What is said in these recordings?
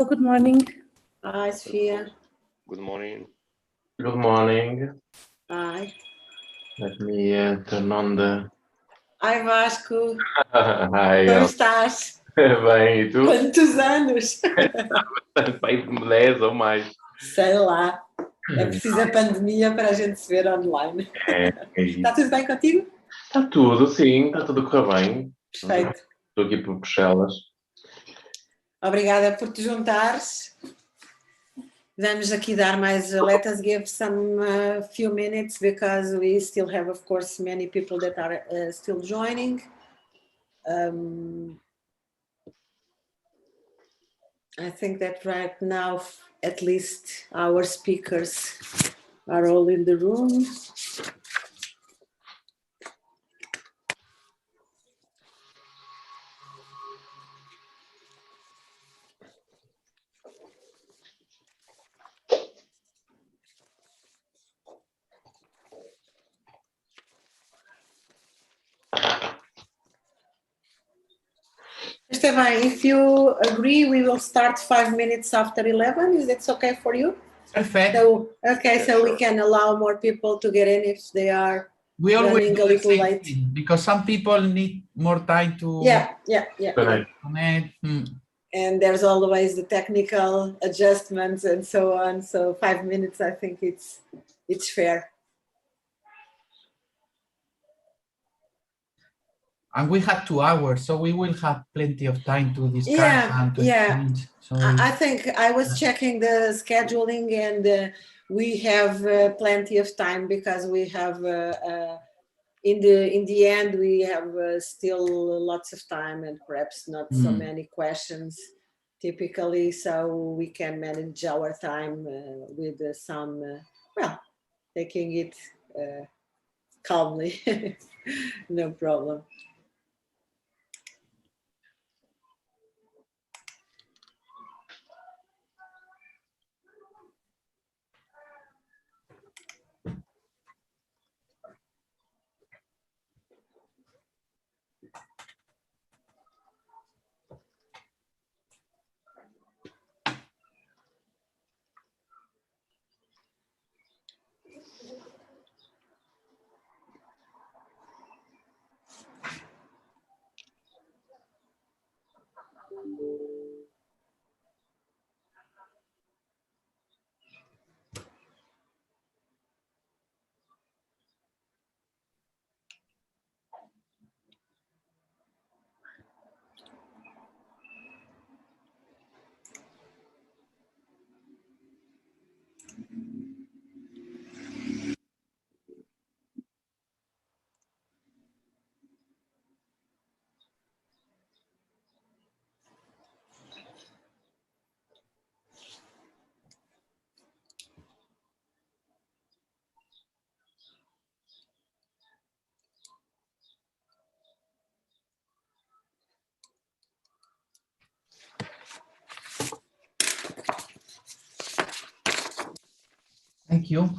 Good morning. Hi, Sophia. Good morning. Good morning. Hi. Let me turn on the... Hi, Vasco. Hi, Como estás? bem, e tu? Quantos anos? Bem, 10 ou mais. Sei lá. É preciso a pandemia para a gente se ver online. É Está tudo bem contigo? Está tudo, sim, está tudo a correr bem. Perfeito. Estou aqui por Bruxelas. Obrigada por te juntares. Vamos aqui dar mais. Let us give some few minutes because we still have, of course, many people that are still joining. I think that right now, at least our speakers are all in the room. Esteban, if you agree, we will start 5 minutes after 11. Is that okay for you? Perfect. So, okay, Yeah, so sure. we can allow more people to get in if they are We always running do a the little same late. thing because some people need more time to Yeah. connect. And there's always the technical adjustments and so on. So 5 minutes, I think it's fair. And we have 2 hours, so we will have plenty of time to discuss and to exchange. So I think I was checking the scheduling and we have plenty of time because we have in the end we have still lots of time and perhaps not so many questions typically, so we can manage our time with some taking it calmly. No problem. thank you.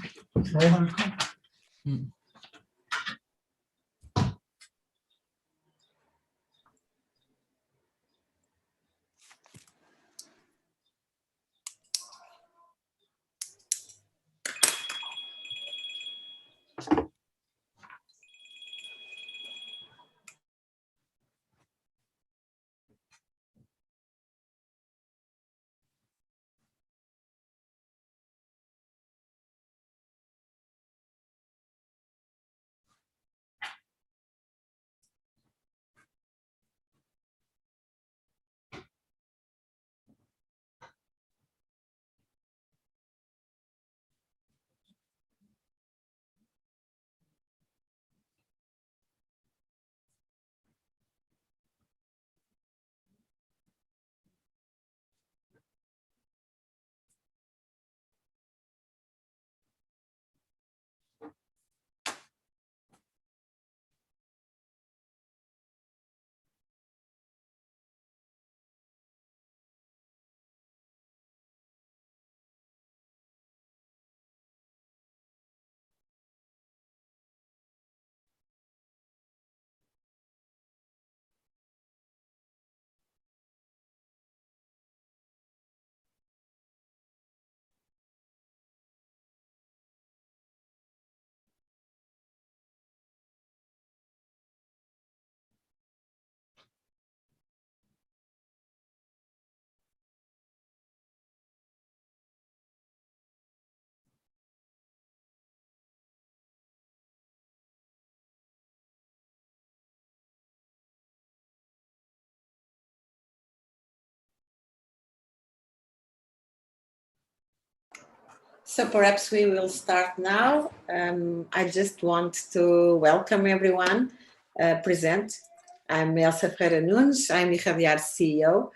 So perhaps we will start now. I just want to welcome everyone present. I'm Elsa Ferreira Nunes. I'm Irradiar CEO.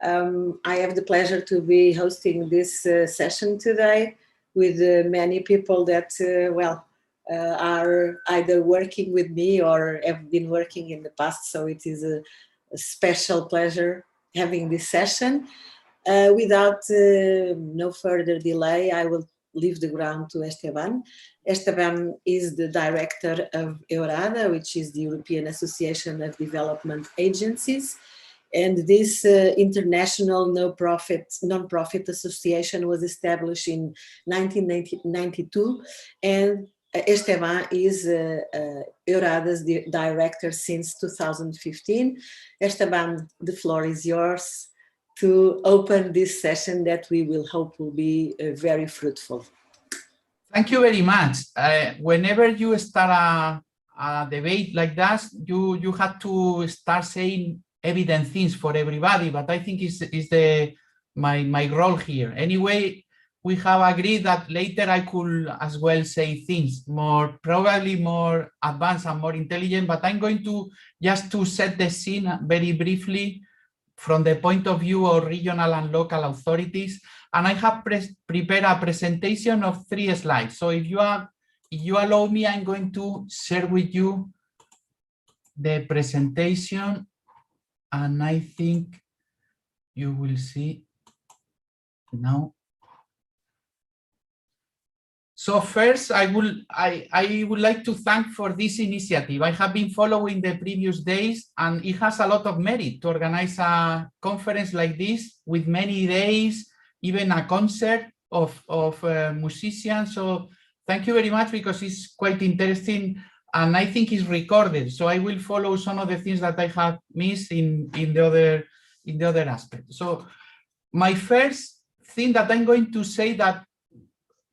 I have the pleasure to be hosting this session today with many people that, are either working with me or have been working in the past. So it is a special pleasure having this session. Without no further delay, I will leave the ground to Esteban. Esteban is the director of EURADA, which is the European Association of Development Agencies. And this international non-profit association was established in 1992. And Esteban is EURADA's director since 2015. Esteban, the floor is yours to open this session that we will hope will be very fruitful. Thank you very much. Whenever you start a debate like that, you have to start saying evident things for everybody, but I think it's my role here. Anyway, we have agreed that later I could as well say things probably more advanced and more intelligent, but I'm going to just to set the scene very briefly from the point of view of regional and local authorities. And I have prepared a presentation of 3 slides. So if you allow me, I'm going to share with you the presentation, and I think you will see now. So first, I would like to thank for this initiative. I have been following the previous days, and it has a lot of merit to organize a conference like this with many days, even a concert of musicians. So thank you very much, because it's quite interesting, and I think it's recorded. So I will follow some of the things that I have missed in the other aspect. So my first thing that I'm going to say that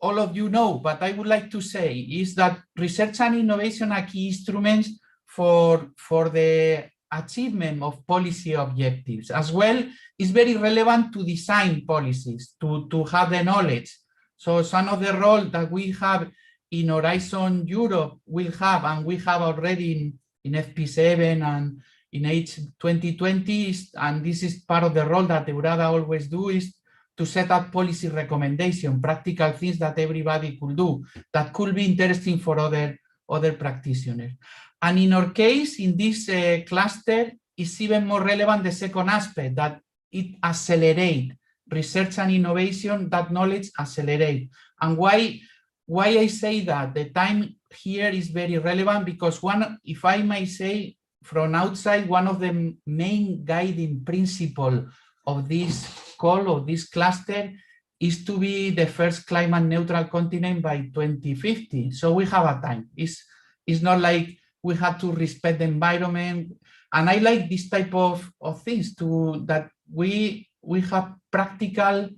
all of you know, but I would like to say is that research and innovation are key instruments for the achievement of policy objectives. As well, it's very relevant to design policies, to have the knowledge. So some of the role that we have in Horizon Europe will have, and we have already in FP7 and in H2020, and this is part of the role that EURADA always do, is to set up policy recommendation, practical things that everybody could do that could be interesting for other practitioners. And in our case, in this cluster, is even more relevant the second aspect, that it accelerates research and innovation, that knowledge accelerate. And why I say that? The time here is very relevant, because if I may say from outside, one of the main guiding principles of this call, of this cluster, is to be the first climate neutral continent by 2050. So we have a time. It's not like we have to respect the environment. And I like this type of things, that we have practical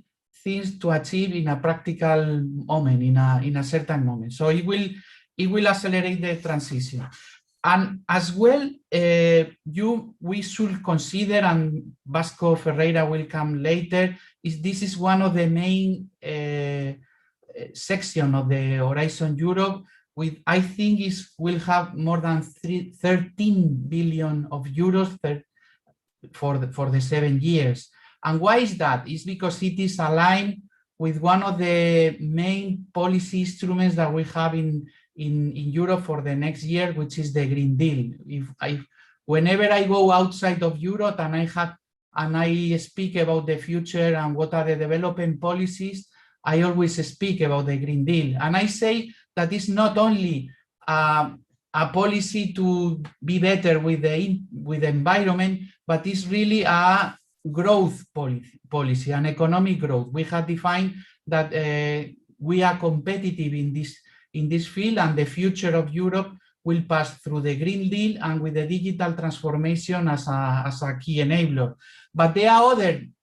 things to achieve in a practical moment, in a certain moment. So it will accelerate the transition. And as well, we should consider, and Vasco Ferreira will come later, this is one of the main section of the Horizon Europe, with I think will have more than 13 billion of euros for the 7 years. And why is that? It's because it is aligned with one of the main policy instruments that we have in Europe for the next year, which is the Green Deal. Whenever I go outside of Europe and I speak about the future and what are the development policies, I always speak about the Green Deal. And I say that it's not only a policy to be better with the environment, but it's really a growth policy, an economic growth. We have defined that we are competitive in this field, and the future of Europe will pass through the Green Deal and with the digital transformation as a key enabler. But there are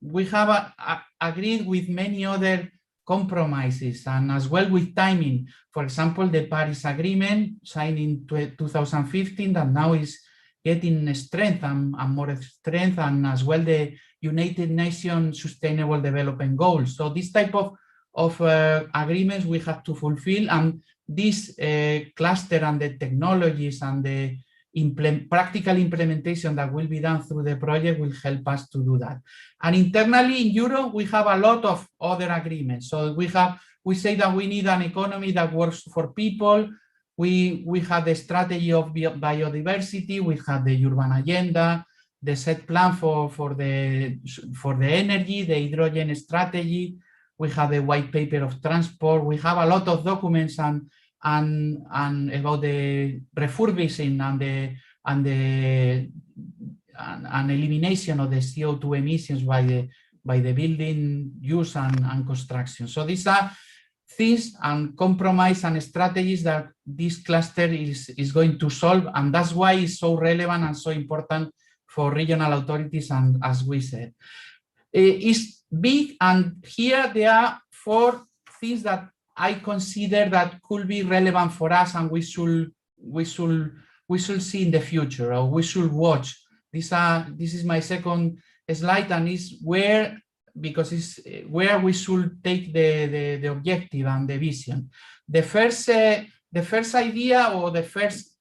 we have agreed with many other compromises, and as well with timing. For example, the Paris Agreement signed in 2015 that now is getting strength and more strength, and as well the United Nations Sustainable Development Goals. So this type of of agreements we have to fulfill, and this cluster and the technologies and the practical implementation that will be done through the project will help us to do that. And internally in Europe, we have a lot of other agreements. So we say that we need an economy that works for people. We have the strategy of biodiversity. We have the urban agenda, the set plan for the energy, the hydrogen strategy. We have the white paper of transport. We have a lot of documents and about the refurbishing and elimination of the CO2 emissions by the building use and construction. So these are things and compromise and strategies that this cluster is going to solve, and that's why it's so relevant and so important for regional authorities. And as we said, it's big, and here there are 4 things that I consider that could be relevant for us, and we should see in the future, or we should watch. This is my second slide, and is where, because it's where we should take the objective and the vision. The first idea, or the first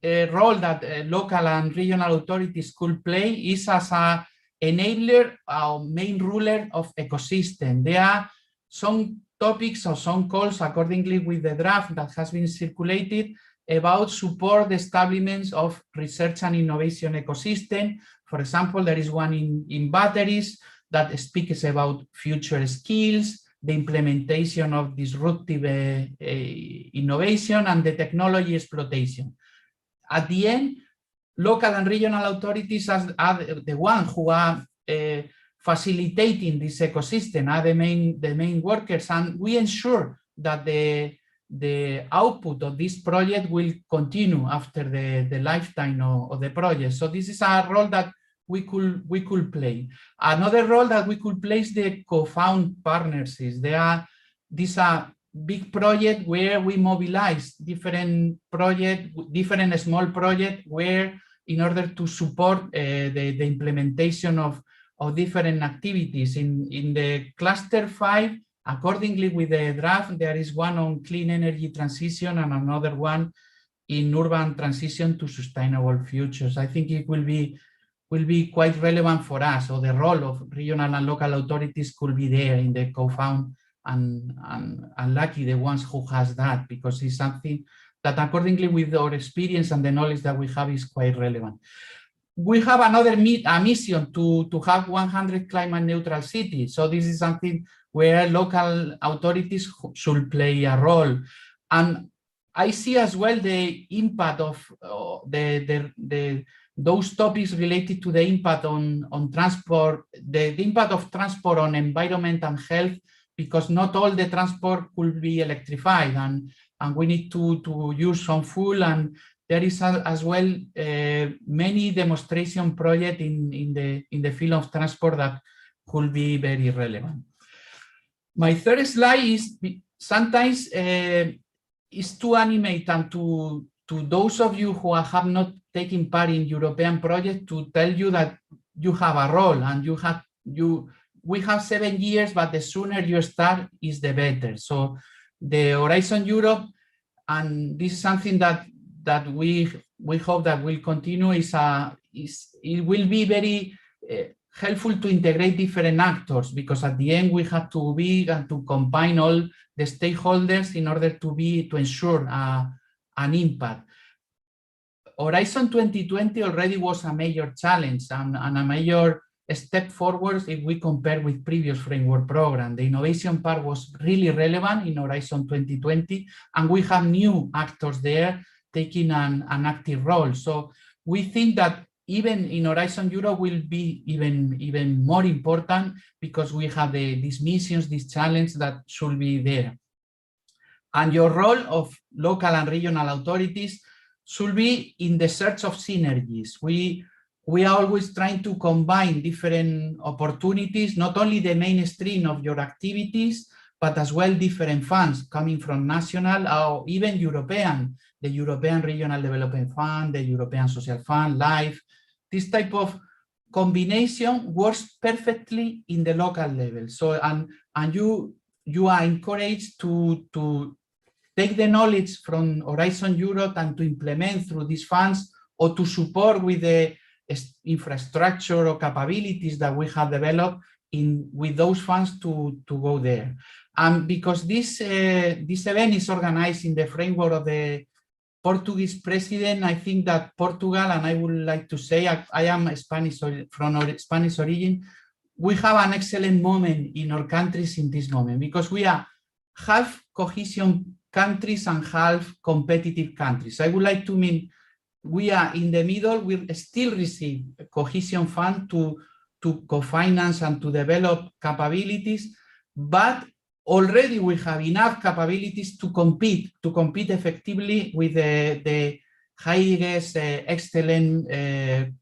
role that local and regional authorities could play is as a enabler or main ruler of ecosystem. There are some topics or some calls accordingly with the draft that has been circulated about support the establishment of research and innovation ecosystem. For example, there is one in batteries that speaks about future skills, the implementation of disruptive innovation, and the technology exploitation. At the end, local and regional authorities are the ones who are facilitating this ecosystem, are the main workers, and we ensure that the output of this project will continue after the lifetime of the project. So this is a role that we could play. Another role that we could play is the co-found partnerships. These are big projects where we mobilize different small projects where, in order to support the implementation of different activities. In the cluster 5, accordingly with the draft, there is one on clean energy transition and another one in urban transition to sustainable futures. I think it will be quite relevant for us, so the role of regional and local authorities could be there in the co-found, and lucky the ones who has that, because it's something that, accordingly with our experience and the knowledge that we have, is quite relevant. We have another mission to have 100 climate neutral cities. So this is something where local authorities should play a role. And I see as well the impact of those topics related to the impact on transport, the impact of transport on environment and health, because not all the transport could be electrified, and we need to use some fuel, and there is as well many demonstration projects in the field of transport that could be very relevant. My third slide is sometimes is to animate and to those of you who have not taken part in European projects, to tell you that you have a role, and we have 7 years, but the sooner you start is the better. So the Horizon Europe, and this is something that we hope that will continue, it will be very helpful to integrate different actors, because at the end we have to and to combine all the stakeholders in order to ensure an impact. Horizon 2020 already was a major challenge and a major step forward if we compare with previous framework program. The innovation part was really relevant in Horizon 2020, and we have new actors there taking an active role. So we think that even in Horizon Europe will be even more important, because we have these missions, these challenges that should be there. And your role of local and regional authorities should be in the search of synergies. We are always trying to combine different opportunities, not only the mainstream of your activities, but as well different funds coming from national or even European, the European Regional Development Fund, the European Social Fund, LIFE. This type of combination works perfectly in the local level. So, and you are encouraged to take the knowledge from Horizon Europe and to implement through these funds or to support with the infrastructure or capabilities that we have developed with those funds to go there. And because this event is organized in the framework of the Portuguese president, I think that Portugal, and I would like to say, I am Spanish from Spanish origin, we have an excellent moment in our countries in this moment, because we are half cohesion countries and half competitive countries. I would like to mean we are in the middle. We still receive cohesion fund to co-finance and to develop capabilities, but already we have enough capabilities to compete effectively with the highest excellent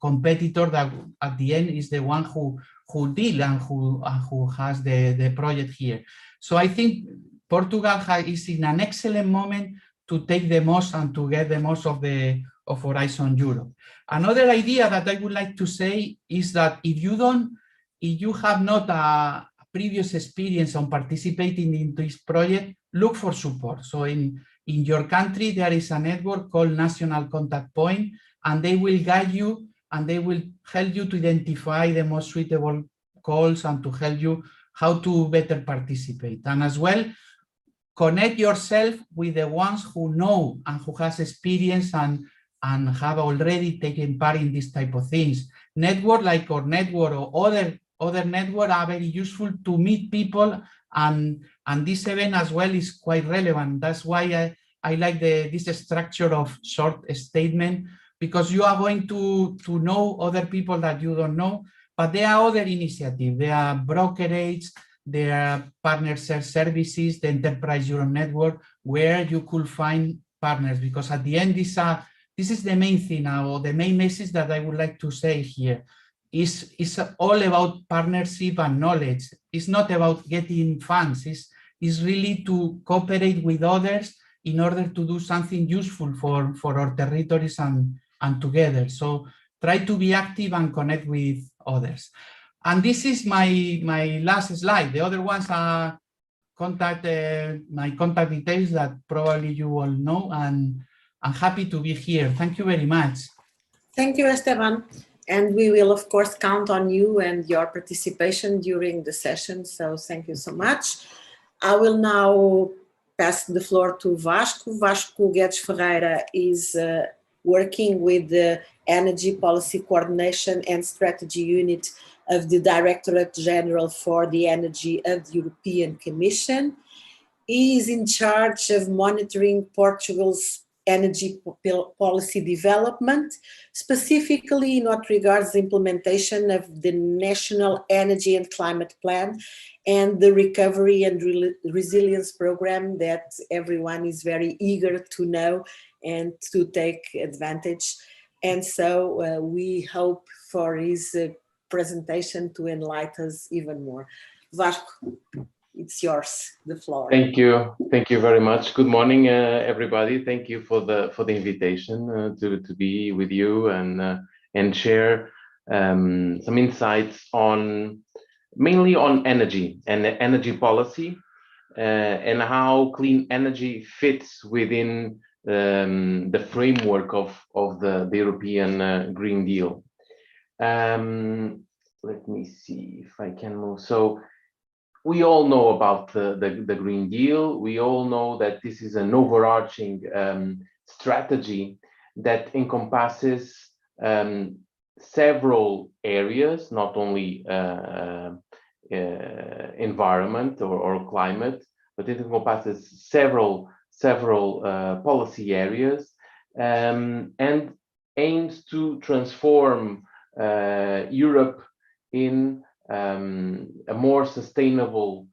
competitor that at the end is the one who deal and who has the project here. So I think Portugal is in an excellent moment to take the most and to get the most of Horizon Europe. Another idea that I would like to say is that if you have not a previous experience on participating in this project, look for support. So in your country, there is a network called National Contact Point, and they will guide you and they will help you to identify the most suitable calls and to help you how to better participate. And as well, connect yourself with the ones who know and who has experience and have already taken part in this type of things. Network like our network or other network are very useful to meet people, and this event as well is quite relevant. That's why I like this structure of short statement, because you are going to know other people that you don't know, but there are other initiatives. There are brokerage, there are partner services, the Enterprise Europe Network, where you could find partners, because at the end, this is the main thing now, or the main message that I would like to say here. It's all about partnership and knowledge. It's not about getting funds. It's really to cooperate with others in order to do something useful for our territories and together. So try to be active and connect with others. And this is my last slide. The other ones are my contact details that probably you all know, and I'm happy to be here. Thank you very much. Thank you, Esteban. And we will, of course, count on you and your participation during the session. So thank you so much. I will now pass the floor to Vasco. Vasco Guedes Ferreira is working with the Energy Policy Coordination and Strategy Unit of the Directorate General for the Energy of the European Commission. He is in charge of monitoring Portugal's energy policy development, specifically in what regards the implementation of the National Energy and Climate Plan and the Recovery and Resilience Program that everyone is very eager to know and to take advantage. And so we hope for his presentation to enlighten us even more. Vasco, it's yours, the floor. Thank you very much. Good morning, everybody. Thank you for the invitation to be with you and share some insights mainly on energy and energy policy and how clean energy fits within the framework of the European Green Deal. Let me see if I can move. So we all know about the Green Deal. We all know that this is an overarching strategy that encompasses several areas, not only environment or climate, but it encompasses several policy areas and aims to transform Europe in a more sustainable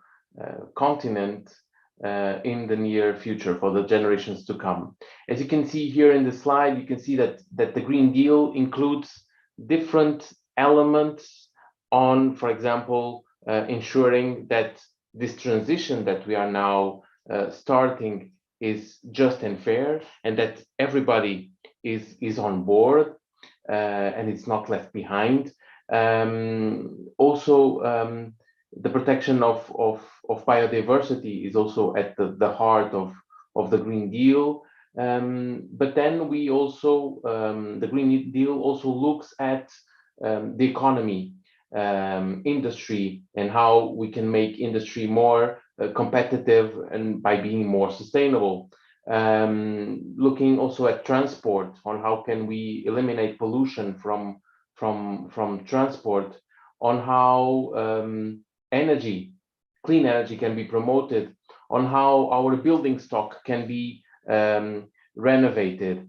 continent in the near future for the generations to come. As you can see here in the slide, you can see that the Green Deal includes different elements on, for example, ensuring that this transition that we are now starting is just and fair, and that everybody is on board and it's not left behind. Also, the protection of biodiversity is also at the heart of the Green Deal. But then we also, the Green Deal also looks at the economy, industry, and how we can make industry more competitive and by being more sustainable. Looking also at transport, on how can we eliminate pollution from transport, on how energy, clean energy can be promoted, on how our building stock can be renovated.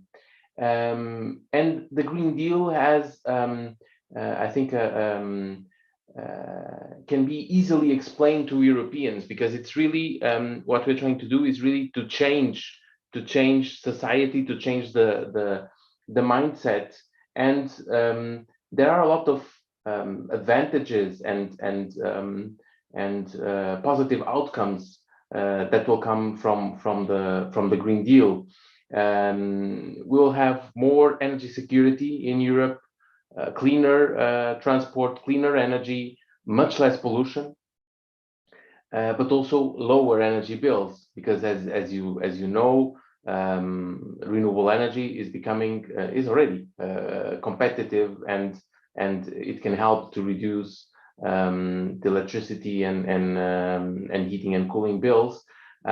And the Green Deal has, I think, can be easily explained to Europeans, because it's really what we're trying to do is really to change society, to change the mindset, and there are a lot of advantages and positive outcomes that will come from the Green Deal. We'll have more energy security in Europe, cleaner transport, cleaner energy, much less pollution, but also lower energy bills, because as you know, renewable energy is already competitive, and it can help to reduce the electricity and heating and cooling bills. We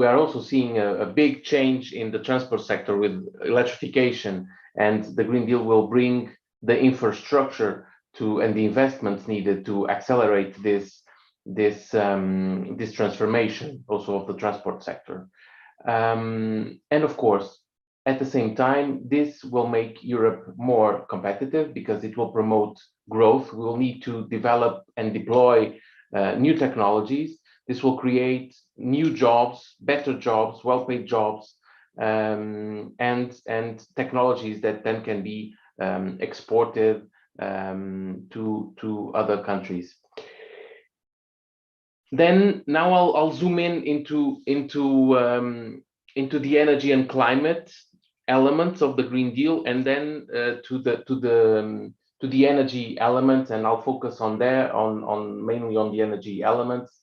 are also seeing a big change in the transport sector with electrification, and the Green Deal will bring the infrastructure and the investments needed to accelerate this transformation also of the transport sector. And of course, at the same time, this will make Europe more competitive, because it will promote growth. We will need to develop and deploy new technologies. This will create new jobs, better jobs, well-paid jobs, and technologies that then can be exported to other countries. Then now I'll zoom into the energy and climate elements of the Green Deal, and then to the energy elements, and I'll focus on mainly on the energy elements,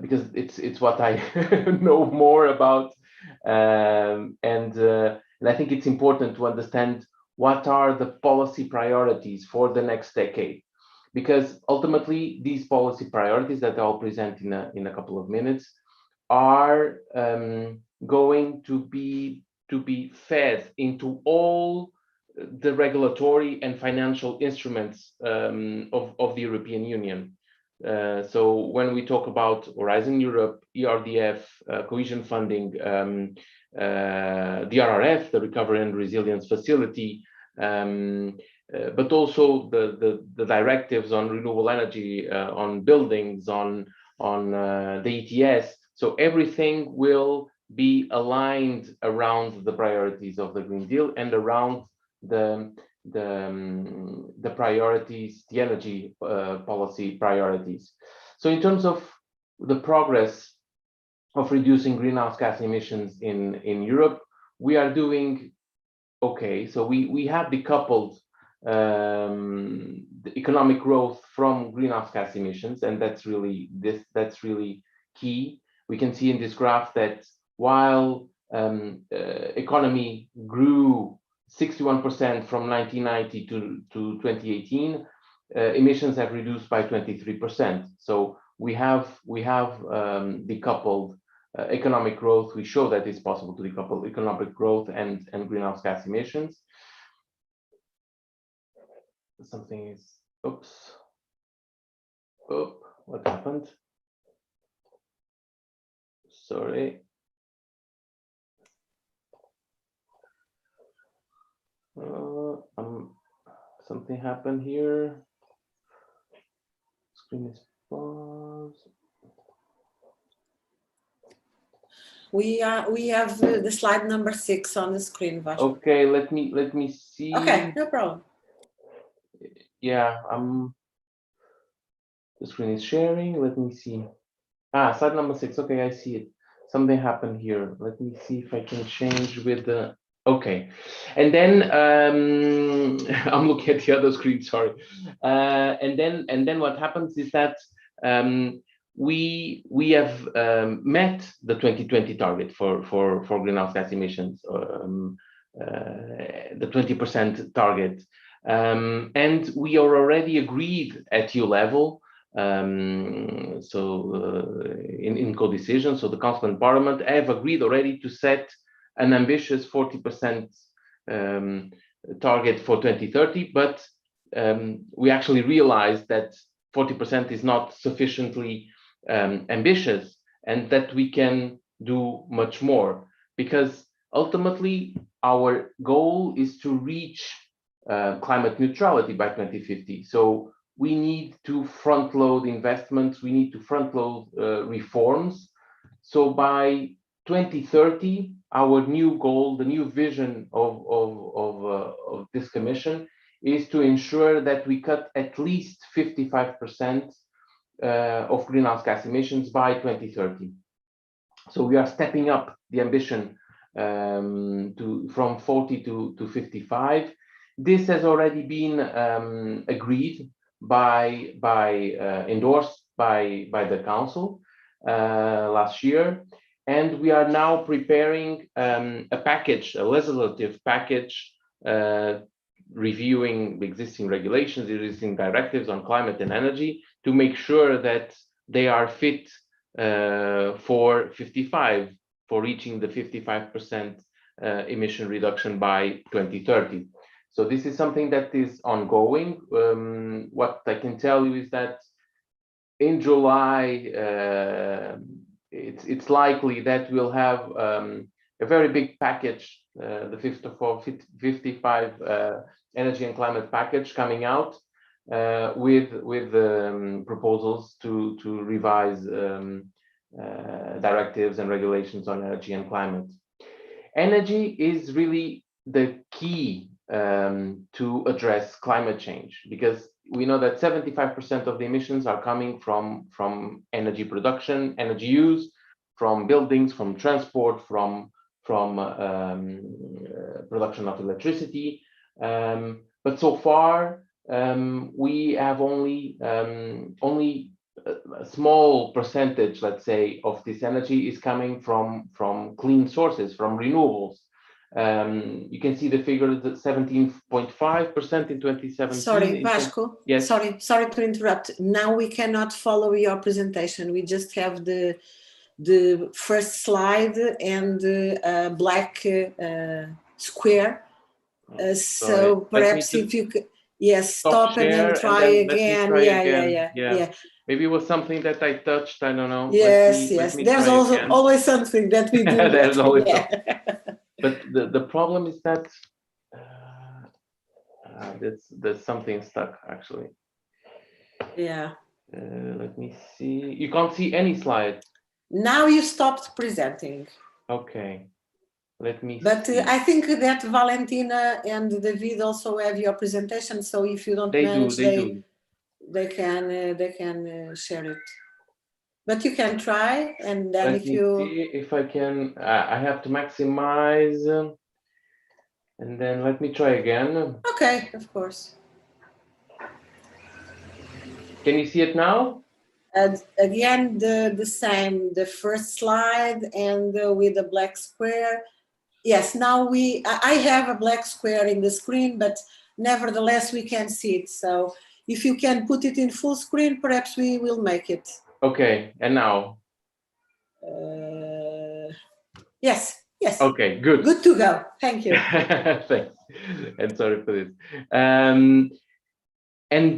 because it's what I know more about, and I think it's important to understand what are the policy priorities for the next decade, because ultimately these policy priorities that I'll present in a couple of minutes are going to be fed into all the regulatory and financial instruments of the European Union. So when we talk about Horizon Europe, ERDF, cohesion funding, the RRF, the Recovery and Resilience Facility, but also the directives on renewable energy, on buildings, on the ETS. So everything will be aligned around the priorities of the Green Deal and around the priorities, the energy policy priorities. So in terms of the progress of reducing greenhouse gas emissions in Europe, we are doing okay. So we have decoupled the economic growth from greenhouse gas emissions, and that's really key. We can see in this graph that while economy grew 61% from 1990 to 2018, emissions have reduced by 23%. So we have decoupled economic growth. We show that it's possible to decouple economic growth and greenhouse gas emissions. Something is, oops. Oh, what happened? Sorry. Something happened here. Screen is paused. We have the slide number 6 on the screen, Vasco. Okay, let me see. Okay, no problem. Yeah, the screen is sharing. Let me see. Slide number 6. Okay, I see it. Something happened here. Let me see if I can change with the Okay, and then I'm looking at the other screen. Sorry, and then what happens is that we have met the 2020 target for greenhouse gas emissions, the 20% target, and we are already agreed at EU level. In co-decision, so the Council and Parliament have agreed already to set an ambitious 40% target for 2030, but we actually realized that 40% is not sufficiently ambitious, and that we can do much more, because ultimately our goal is to reach climate neutrality by 2050. So we need to front load investments, we need to front load reforms. So by 2030, our new goal, the new vision of this commission, is to ensure that we cut at least 55% of greenhouse gas emissions by 2030. So we are stepping up the ambition from 40 to 55. This has already been agreed endorsed by the Council last year. And we are now preparing a package, a legislative package, reviewing the existing regulations, existing directives on climate and energy, to make sure that they are fit for reaching the 55% emission reduction by 2030. So this is something that is ongoing. What I can tell you is that in July, it's likely that we'll have a very big package, the 55 energy and climate package coming out with proposals to revise directives and regulations on energy and climate. Energy is really the key to address climate change, because we know that 75% of the emissions are coming from energy production, energy use, from buildings, from transport, from production of electricity. But so far, we have only a small percentage, let's say, of this energy is coming from clean sources, from renewables. You can see the figure is 17.5% in 2017. Sorry, Vasco. Yes. Sorry to interrupt. Now we cannot follow your presentation. We just have the first slide and a black square. So perhaps if you could, yes, stop and then try again. Yeah. Maybe it was something that I touched. I don't know. Yes. There's also always something that we do. There's always something. But the problem is that there's something stuck, actually. Yeah. Let me see. You can't see any slide. Now you stopped presenting. Okay. Let me But see. I think that Valentina and David also have your presentation. So if you don't manage, they can share it. But you can try, and then Let me see if I can. I have to maximize, and then let me try again. Okay, of course. Can you see it now? Again, the same, the first slide, and with the black square. Yes, now I have a black square in the screen, but nevertheless we can see it. So if you can put it in full screen, perhaps we will make it. Okay, and now? Yes. Okay, good. Good to go. Thank you. Thanks. And sorry for this. And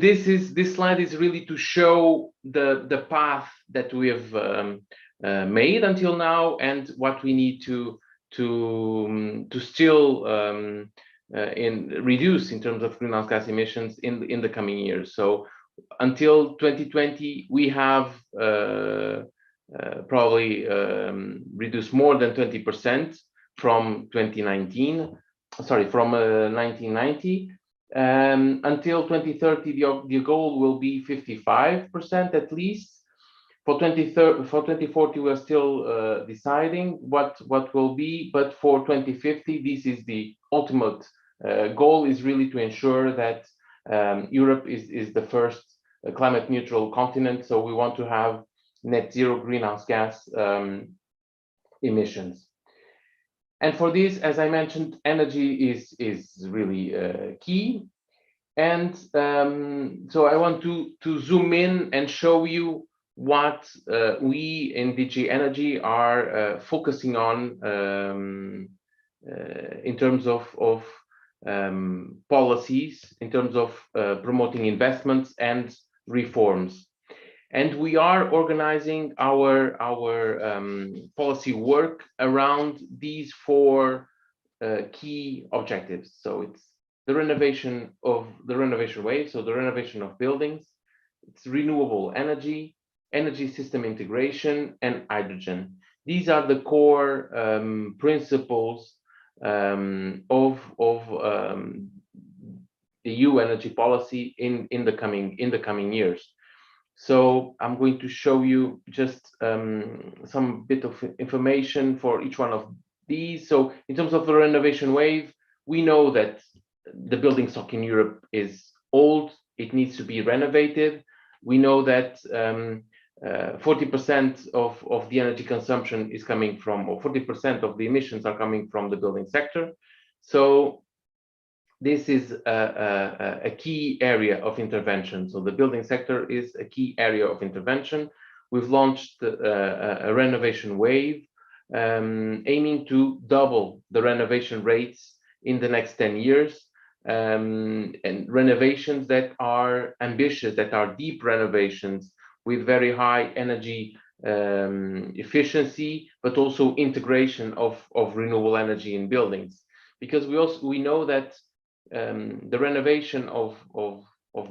this slide is really to show the path that we have made until now, and what we need to still reduce in terms of greenhouse gas emissions in the coming years. So until 2020, we have probably reduced more than 20% from 1990. Until 2030, the goal will be 55% at least. For 2040, we're still deciding what will be, but for 2050, this is the ultimate goal, is really to ensure that Europe is the first climate neutral continent. So we want to have net zero greenhouse gas emissions. And for this, as I mentioned, energy is really key. And so I want to zoom in and show you what we in DG Energy are focusing on in terms of policies, in terms of promoting investments and reforms. And we are organizing our policy work around these four key objectives. So it's the renovation wave, so the renovation of buildings, it's renewable energy, energy system integration, and hydrogen. These are the core principles of the EU energy policy in the coming years. So I'm going to show you just some bit of information for each one of these. So in terms of the renovation wave, we know that the building stock in Europe is old, it needs to be renovated. We know that 40% of the energy consumption is coming from, or 40% of the emissions are coming from the building sector. So this is a key area of intervention. So the building sector is a key area of intervention. We've launched a renovation wave, aiming to double the renovation rates in the next 10 years, and renovations that are ambitious, that are deep renovations with very high energy efficiency, but also integration of renewable energy in buildings. Because we know that the renovation of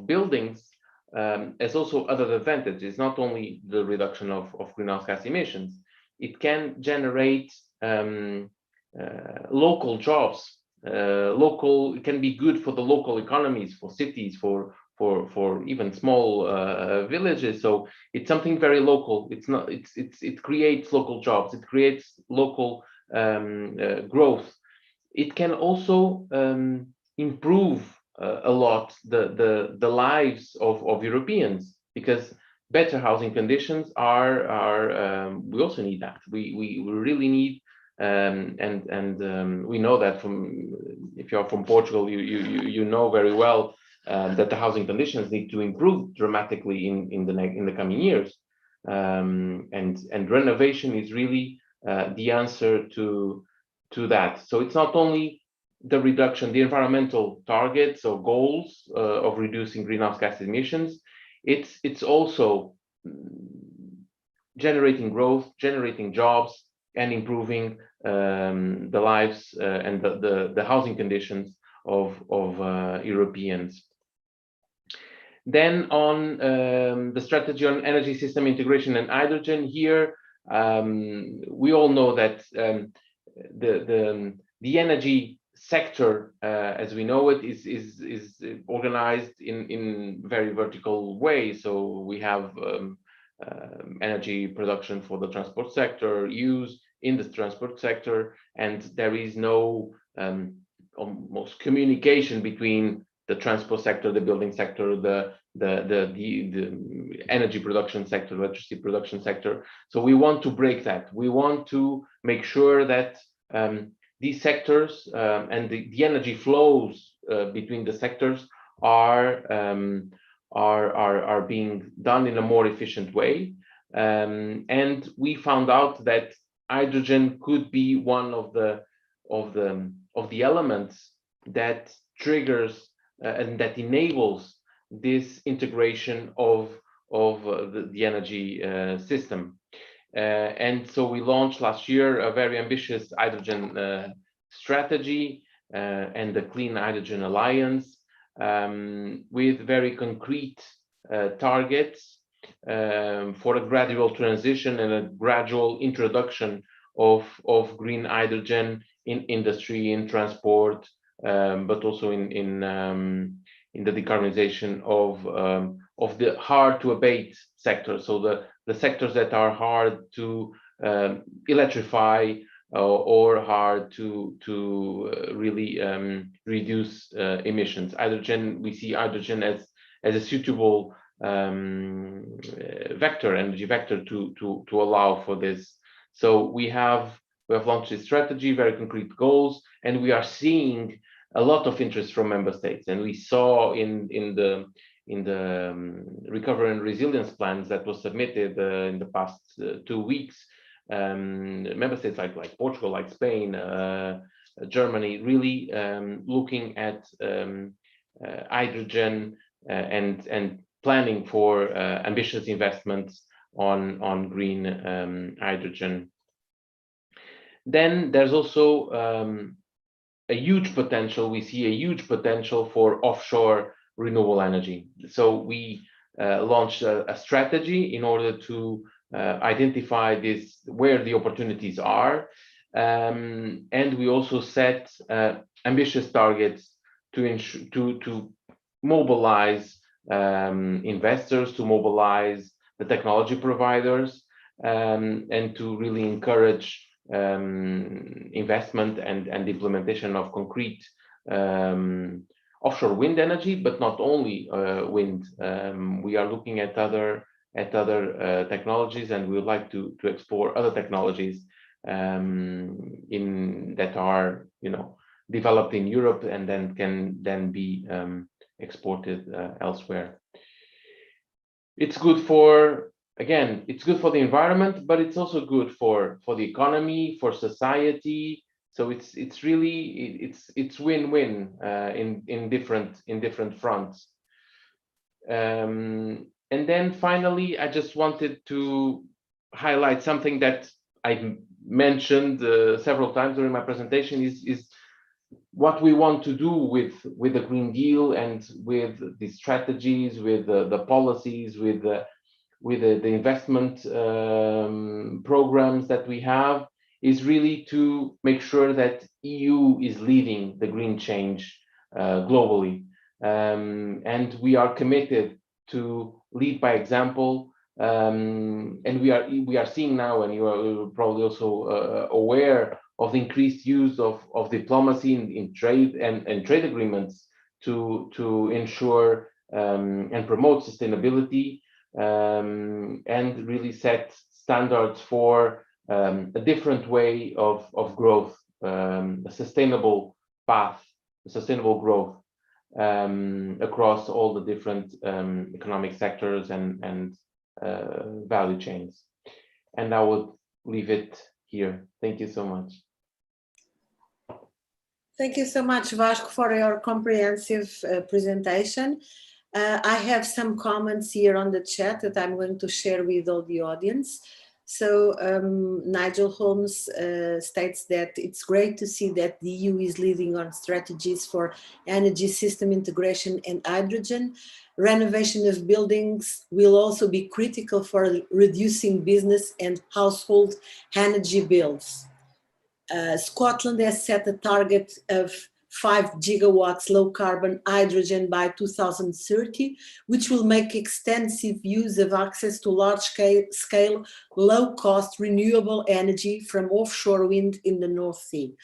buildings has also other advantages, not only the reduction of greenhouse gas emissions. It can generate local jobs. It can be good for the local economies, for cities, for even small villages. So it's something very local. It creates local jobs. It creates local growth. It can also improve a lot the lives of Europeans, because better housing conditions are we also need that. We really need, and we know that from, if you're from Portugal, you know very well that the housing conditions need to improve dramatically in the coming years, and renovation is really the answer to that. So it's not only the reduction, the environmental targets or goals of reducing greenhouse gas emissions, it's also generating growth, generating jobs, and improving the lives and the housing conditions of Europeans. Then on the strategy on energy system integration and hydrogen, here we all know that the energy sector, as we know it, is organized in very vertical ways. So we have energy production for the transport sector, use in the transport sector, and there is no almost communication between the transport sector, the building sector, the energy production sector, electricity production sector. So we want to break that. We want to make sure that these sectors and the energy flows between the sectors are being done in a more efficient way. And we found out that hydrogen could be one of the elements that triggers and that enables this integration of the energy system. And so we launched last year a very ambitious hydrogen strategy and the Clean Hydrogen Alliance, with very concrete targets for a gradual transition and a gradual introduction of green hydrogen in industry, in transport, but also in the decarbonization of the hard to abate sector. So the sectors that are hard to electrify or hard to really reduce emissions. Hydrogen, we see hydrogen as a suitable energy vector to allow for this. So we have launched a strategy, very concrete goals, and we are seeing a lot of interest from member states. And we saw in the recovery and resilience plans that was submitted in the past 2 weeks, member states like Portugal, like Spain, Germany, really looking at hydrogen and planning for ambitious investments on green hydrogen. Then there's also a huge potential. We see a huge potential for offshore renewable energy. So we launched a strategy in order to identify where the opportunities are, and we also set ambitious targets to mobilize investors, to mobilize the technology providers, and to really encourage investment and implementation of concrete offshore wind energy, but not only wind. We are looking at other technologies, and we would like to explore other technologies that are developed in Europe and then can be exported elsewhere. It's good for the environment, but it's also good for the economy, for society. So it's really win-win in different fronts. And then finally, I just wanted to highlight something that I mentioned several times during my presentation is what we want to do with the Green Deal and with the strategies, with the policies, with the investment programs that we have, is really to make sure that EU is leading the green change globally. And we are committed to lead by example. And we are seeing now, and you are probably also aware of the increased use of diplomacy in trade and trade agreements to ensure and promote sustainability, and really set standards for a different way of growth, a sustainable path, sustainable growth across all the different economic sectors and value chains. And I would leave it here. Thank you so much. Thank you so much, Vasco, for your comprehensive presentation. I have some comments here on the chat that I'm going to share with all the audience. So Nigel Holmes states that it's great to see that the EU is leading on strategies for energy system integration and hydrogen. Renovation of buildings will also be critical for reducing business and household energy bills. Scotland has set a target of 5 gigawatts low carbon hydrogen by 2030, which will make extensive use of access to large scale, low cost renewable energy from offshore wind in the North Sea.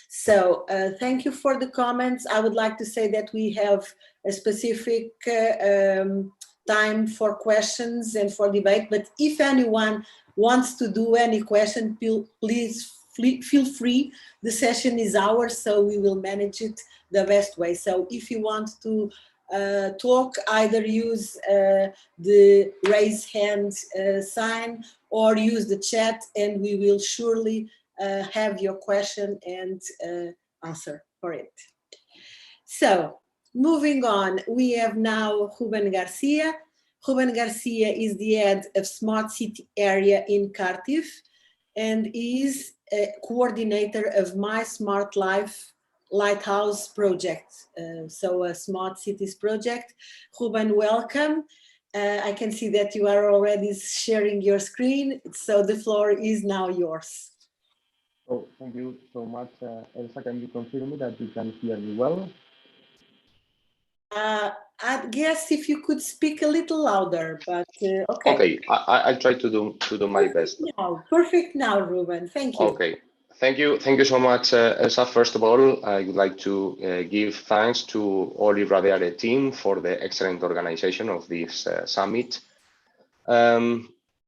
So thank you for the comments. I would like to say that we have a specific time for questions and for debate, but if anyone wants to do any question, please feel free. The session is ours, so we will manage it the best way. So if you want to talk, either use the raise hand sign or use the chat, and we will surely have your question and answer for it. So moving on, we have now Ruben Garcia. Ruben Garcia is the head of Smart City Area in Cardiff and is a coordinator of My Smart Life Lighthouse project, so a smart cities project. Ruben, welcome. I can see that you are already sharing your screen, so the floor is now yours. Oh, thank you so much, Elsa. Can you confirm me that you can hear me well? I guess if you could speak a little louder, but okay. Okay, I'll try to do my best. Perfect now, Ruben. Thank you. Okay, thank you so much, Elsa. First of all, I would like to give thanks to all Irradiare team for the excellent organization of this summit.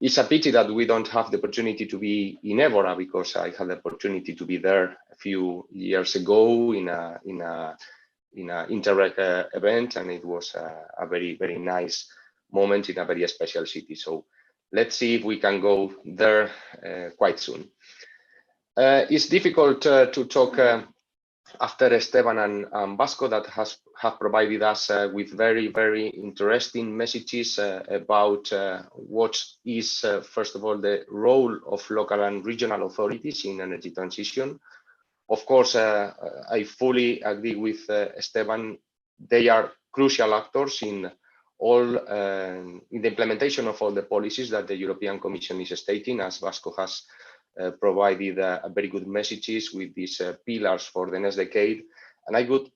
It's a pity that we don't have the opportunity to be in Évora, because I had the opportunity to be there a few years ago in a Interreg event, and it was a very nice moment in a very special city. So let's see if we can go there quite soon. It's difficult to talk after Esteban and Vasco, that have provided us with very interesting messages about what is, first of all, the role of local and regional authorities in energy transition. Of course, I fully agree with Esteban. They are crucial actors in all in the implementation of all the policies that the European Commission is stating, as Vasco has provided a very good messages with these pillars for the next decade. And I would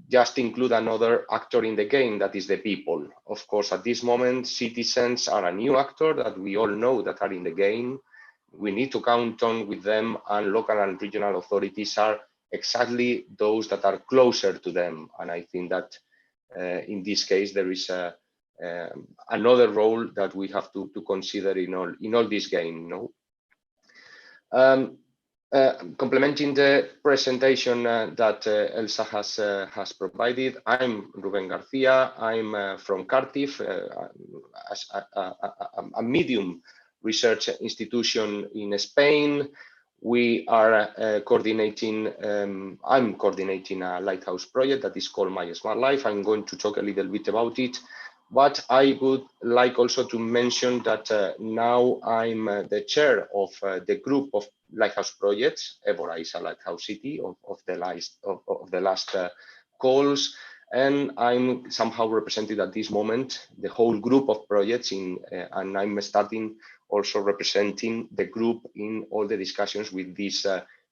just include another actor in the game, that is the people. Of course, at this moment, citizens are a new actor that we all know that are in the game. We need to count on with them, and local and regional authorities are exactly those that are closer to them. And I think that in this case, there is another role that we have to consider in all this game. No? Complementing the presentation that Elsa has provided, I'm Ruben Garcia. I'm from Cardiff, a medium research institution in Spain. We are coordinating, I'm coordinating a lighthouse project that is called My Smart Life. I'm going to talk a little bit about it. But I would like also to mention that now I'm the chair of the group of lighthouse projects. Évora is a lighthouse city of the last calls, and I'm somehow represented at this moment the whole group of projects and I'm starting also representing the group in all the discussions with these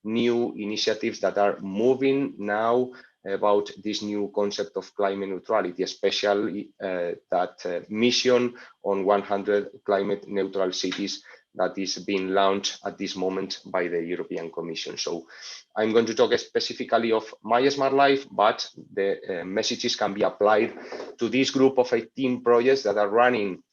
new initiatives that are moving now about this new concept of climate neutrality, especially that mission on 100 climate neutral cities that is being launched at this moment by the European Commission. So I'm going to talk specifically of My Smart Life, but the messages can be applied to this group of 18 projects that are running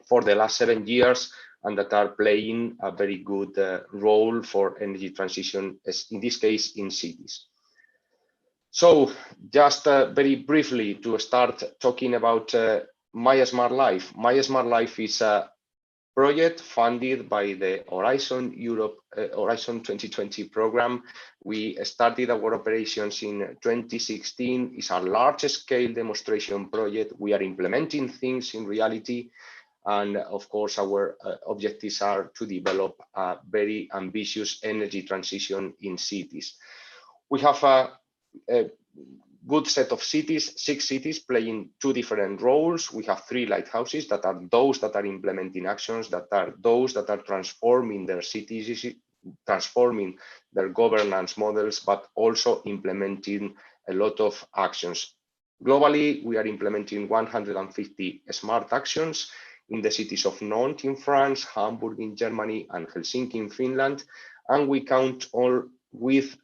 for the last 7 years and that are playing a very good role for energy transition, as in this case in cities. So just very briefly to start talking about My Smart Life. My Smart Life is a project funded by the Horizon Europe, Horizon 2020 program. We started our operations in 2016. It's a large scale demonstration project. We are implementing things in reality. And of course, our objectives are to develop a very ambitious energy transition in cities. We have a good set of cities, 6 cities playing 2 different roles. We have 3 lighthouses that are those that are implementing actions, that are those that are transforming their cities, transforming their governance models, but also implementing a lot of actions. Globally, we are implementing 150 smart actions in the cities of Nantes in France, Hamburg in Germany, and Helsinki in Finland. And we count all with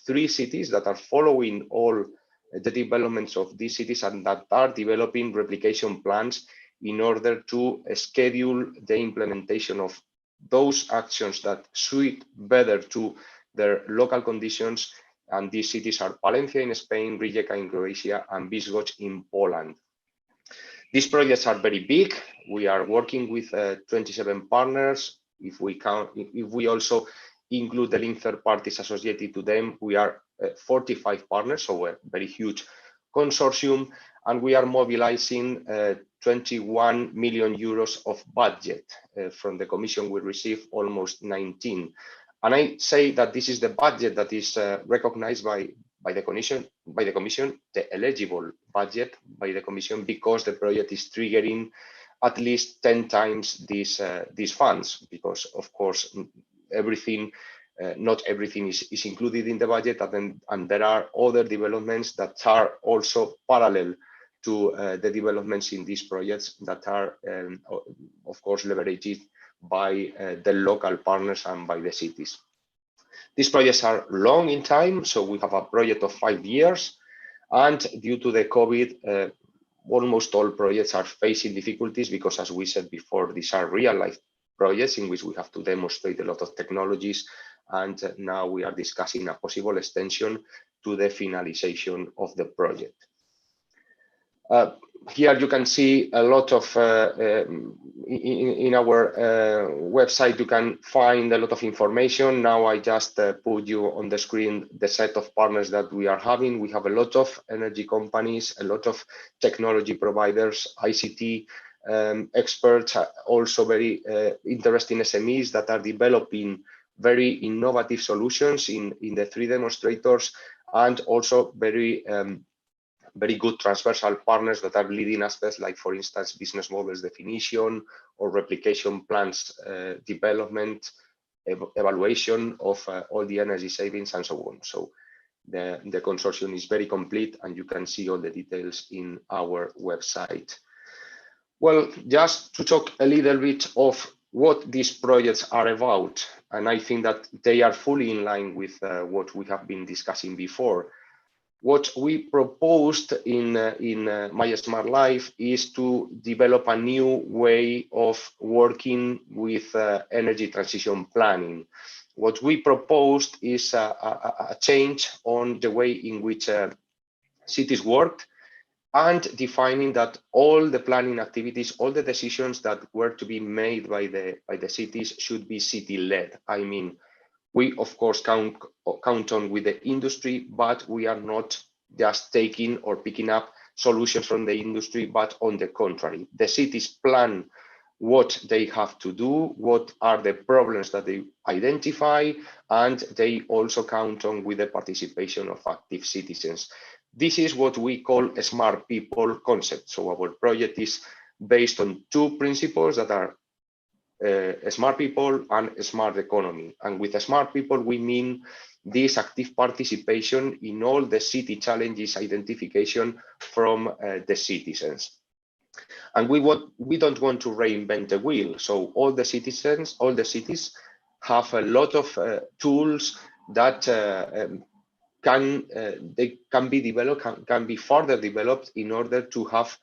3 cities that are following all the developments of these cities and that are developing replication plans in order to schedule the implementation of those actions that suit better to their local conditions. And these cities are Palencia in Spain, Rijeka in Croatia, and Bydgoszcz in Poland. These projects are very big. We are working with 27 partners. If we also include the link third parties associated to them, we are 45 partners, so a very huge consortium, and we are mobilizing 21 million euros of budget. From the Commission, we receive almost 19. And I say that this is the budget that is recognized by the Commission, the eligible budget by the Commission, because the project is triggering at least 10 times these funds, because of course not everything is included in the budget, and there are other developments that are also parallel to the developments in these projects that are, of course, leveraged by the local partners and by the cities. These projects are long in time, so we have a project of 5 years, and due to the COVID, almost all projects are facing difficulties because, as we said before, these are real-life projects in which we have to demonstrate a lot of technologies, and now we are discussing a possible extension to the finalization of the project. Here you can see a lot of, in our website, you can find a lot of information. Now I just put you on the screen the set of partners that we are having. We have a lot of energy companies, a lot of technology providers, ICT experts, also very interesting SMEs that are developing very innovative solutions in the 3 demonstrators, and also very good transversal partners that are leading aspects like, for instance, business models definition or replication plans development, evaluation of all the energy savings and so on. So the consortium is very complete, and you can see all the details in our website. Well, just to talk a little bit of what these projects are about, and I think that they are fully in line with what we have been discussing before. What we proposed in My Smart Life is to develop a new way of working with energy transition planning. What we proposed is a change on the way in which cities worked, and defining that all the planning activities, all the decisions that were to be made by the cities should be city-led. I mean, we of course count on with the industry, but we are not just taking or picking up solutions from the industry, but on the contrary, the cities plan what they have to do, what are the problems that they identify, and they also count on with the participation of active citizens. This is what we call a smart people concept. So our project is based on 2 principles that are a smart people and a smart economy. And with a smart people, we mean this active participation in all the city challenges identification from the citizens. And we don't want to reinvent the wheel. So all the citizens, all the cities have a lot of tools that they can be developed, can be further developed in order to have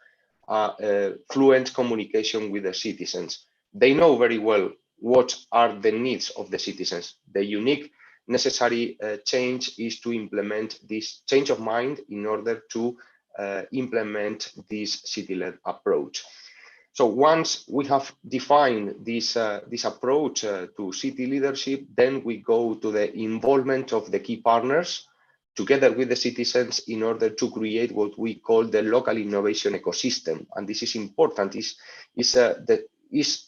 fluent communication with the citizens. They know very well what are the needs of the citizens. The unique necessary change is to implement this change of mind in order to implement this city-led approach. So once we have defined this approach to city leadership, then we go to the involvement of the key partners together with the citizens in order to create what we call the local innovation ecosystem. And this is important, is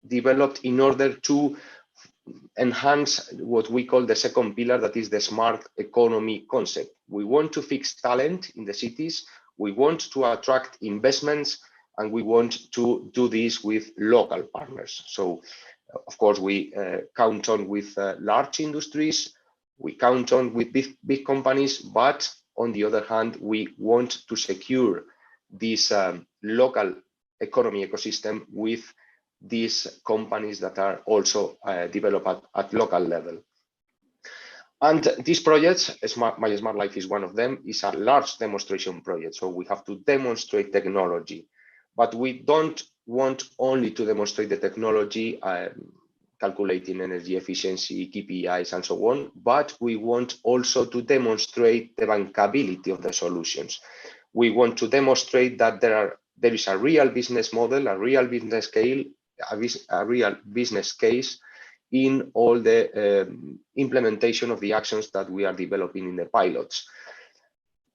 developed in order to enhance what we call the second pillar, that is the smart economy concept. We want to fix talent in the cities, we want to attract investments, and we want to do this with local partners. So, of course, we count on with large industries, we count on with big companies, but on the other hand, we want to secure this local economy ecosystem with these companies that are also developed at local level. And these projects, My Smart Life is one of them, is a large demonstration project. So we have to demonstrate technology, but we don't want only to demonstrate the technology, calculating energy efficiency, KPIs, and so on, but we want also to demonstrate the bankability of the solutions. We want to demonstrate that there is a real business model, a real business scale, a real business case in all the implementation of the actions that we are developing in the pilots.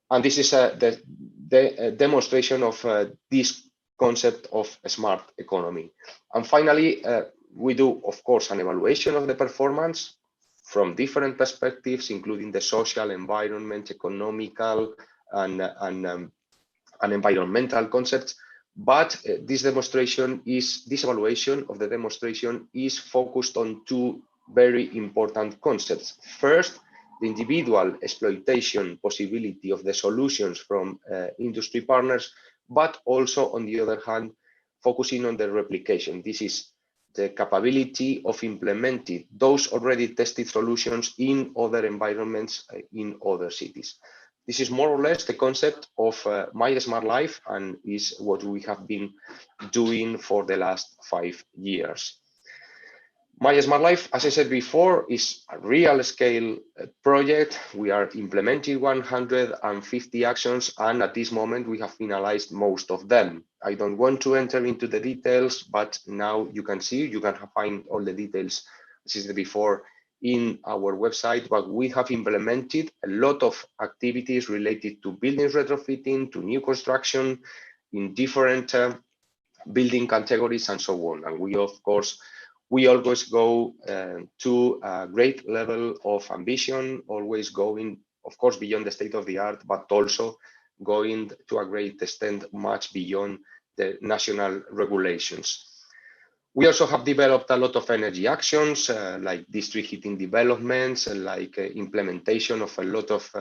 And this is the demonstration of this concept of a smart economy. And finally, we do, of course, an evaluation of the performance from different perspectives, including the social, environment, economical, and environmental concepts. But this evaluation of the demonstration is focused on 2 very important concepts. First, the individual exploitation possibility of the solutions from industry partners, but also on the other hand, focusing on the replication. This is the capability of implementing those already tested solutions in other environments in other cities. This is more or less the concept of My Smart Life and is what we have been doing for the last 5 years. My Smart Life, as I said before, is a real scale project. We are implementing 150 actions, and at this moment we have finalized most of them. I don't want to enter into the details, but now you can see, you can find all the details, as I said before, in our website. But we have implemented a lot of activities related to buildings retrofitting, to new construction in different building categories and so on. And we, of course, we always go to a great level of ambition, always going, of course, beyond the state of the art, but also going to a great extent much beyond the national regulations. We also have developed a lot of energy actions, like district heating developments, like implementation of a lot of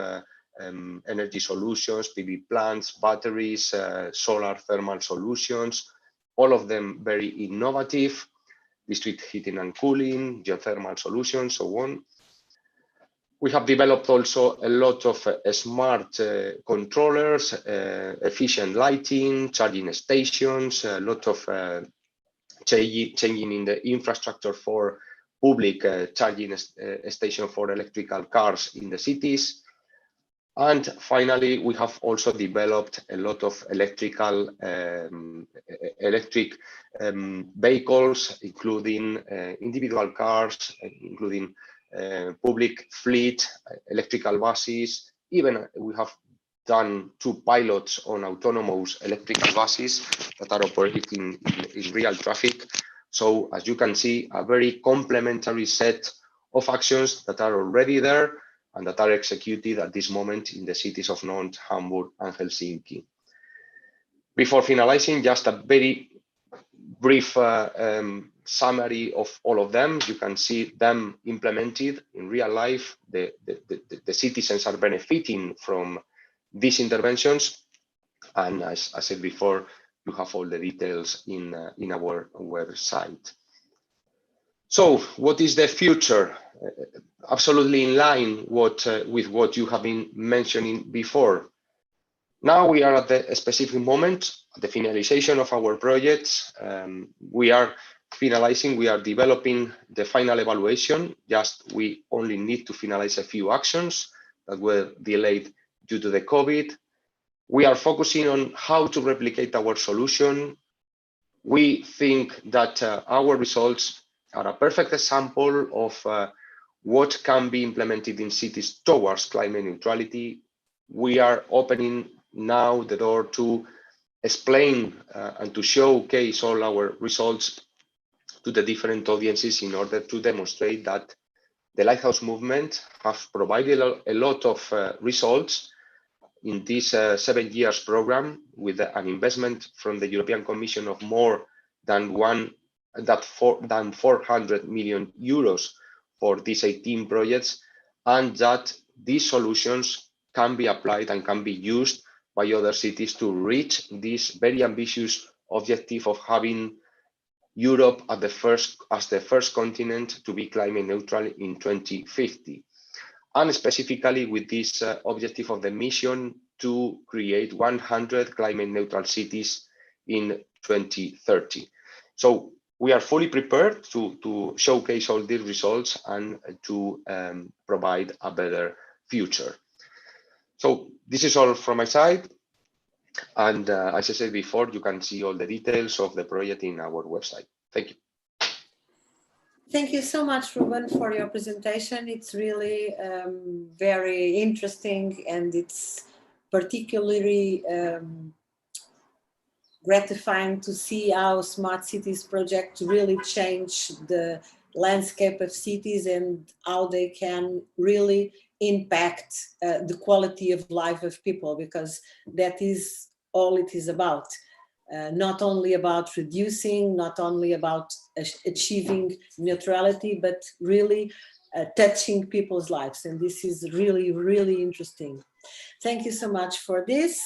energy solutions, PV plants, batteries, solar thermal solutions, all of them very innovative. District heating and cooling, geothermal solutions, so on. We have developed also a lot of smart controllers, efficient lighting, charging stations, a lot of changing in the infrastructure for public charging station for electrical cars in the cities. And finally, we have also developed a lot of electric vehicles, including individual cars, including public fleet, electrical buses. Even we have done 2 pilots on autonomous electrical buses that are operating in real traffic. So as you can see, a very complementary set of actions that are already there and that are executed at this moment in the cities of Nantes, Hamburg, and Helsinki. Before finalizing, just a very brief summary of all of them. You can see them implemented in real life. The citizens are benefiting from these interventions. And as I said before, you have all the details in our website. So what is the future? Absolutely in line with what you have been mentioning before. Now we are at the specific moment, the finalization of our projects. We are finalizing, we are developing the final evaluation. We only need to finalize a few actions that were delayed due to the COVID. We are focusing on how to replicate our solution. We think that our results are a perfect example of what can be implemented in cities towards climate neutrality. We are opening now the door to explain and to showcase all our results to the different audiences in order to demonstrate that the Lighthouse movement has provided a lot of results in this 7 years program with an investment from the European Commission of more than 400 million euros for these 18 projects, and that these solutions can be applied and can be used by other cities to reach this very ambitious objective of having Europe as the first continent to be climate neutral in 2050. And specifically with this objective of the mission to create 100 climate neutral cities in 2030. So we are fully prepared to showcase all these results and to provide a better future. So this is all from my side. And as I said before, you can see all the details of the project in our website. Thank you. Thank you so much, Ruben, for your presentation. It's really very interesting, and it's particularly gratifying to see how Smart Cities project really change the landscape of cities and how they can really impact the quality of life of people, because that is all it is about. Not only about reducing, not only about achieving neutrality, but really touching people's lives. And this is really, really interesting. Thank you so much for this.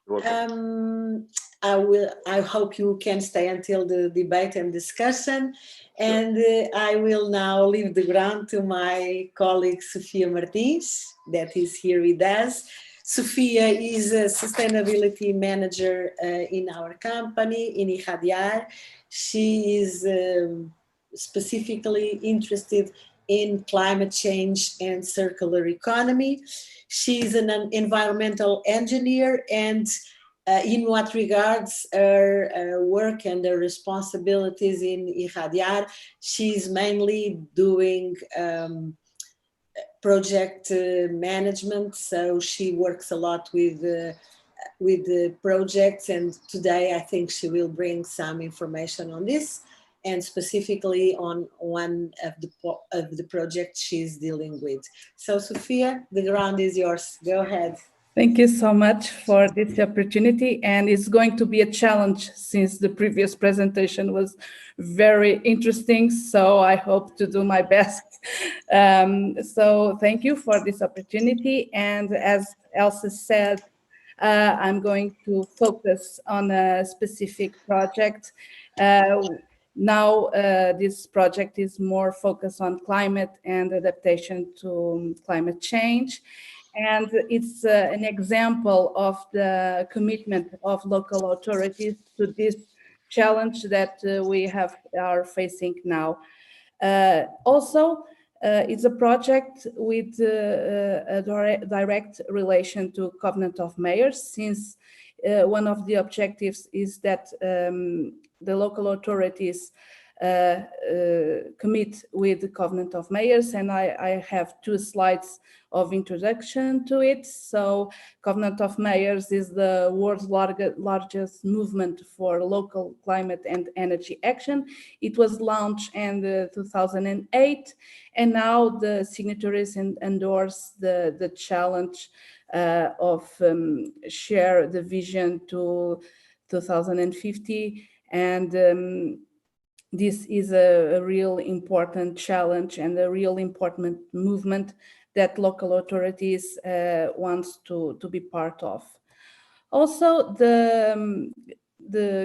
You're welcome. I hope you can stay until the debate and discussion. And I will now leave the ground to my colleague Sofia Martins, that is here with us. Sofia is a sustainability manager in our company, in Irradiar. She is specifically interested in climate change and circular economy. She is an environmental engineer, and in what regards her work and her responsibilities in Irradiar, she's mainly doing project management. So she works a lot with the projects, and today I think she will bring some information on this, and specifically on one of the projects she's dealing with. So Sofia, the ground is yours. Go ahead. Thank you so much for this opportunity, and it's going to be a challenge since the previous presentation was very interesting, so I hope to do my best. So thank you for this opportunity, and as Elsa said, I'm going to focus on a specific project. Now, this project is more focused on climate and adaptation to climate change. And it's an example of the commitment of local authorities to this challenge that we are facing now. Also, it's a project with a direct relation to Covenant of Mayors, since one of the objectives is that the local authorities commit with the Covenant of Mayors, and I have 2 slides of introduction to it. So Covenant of Mayors is the world's largest movement for local climate and energy action. It was launched in 2008, and now the signatories endorse the challenge of share the vision to 2050, and this is a real important challenge and a real important movement that local authorities wants to be part of. Also, the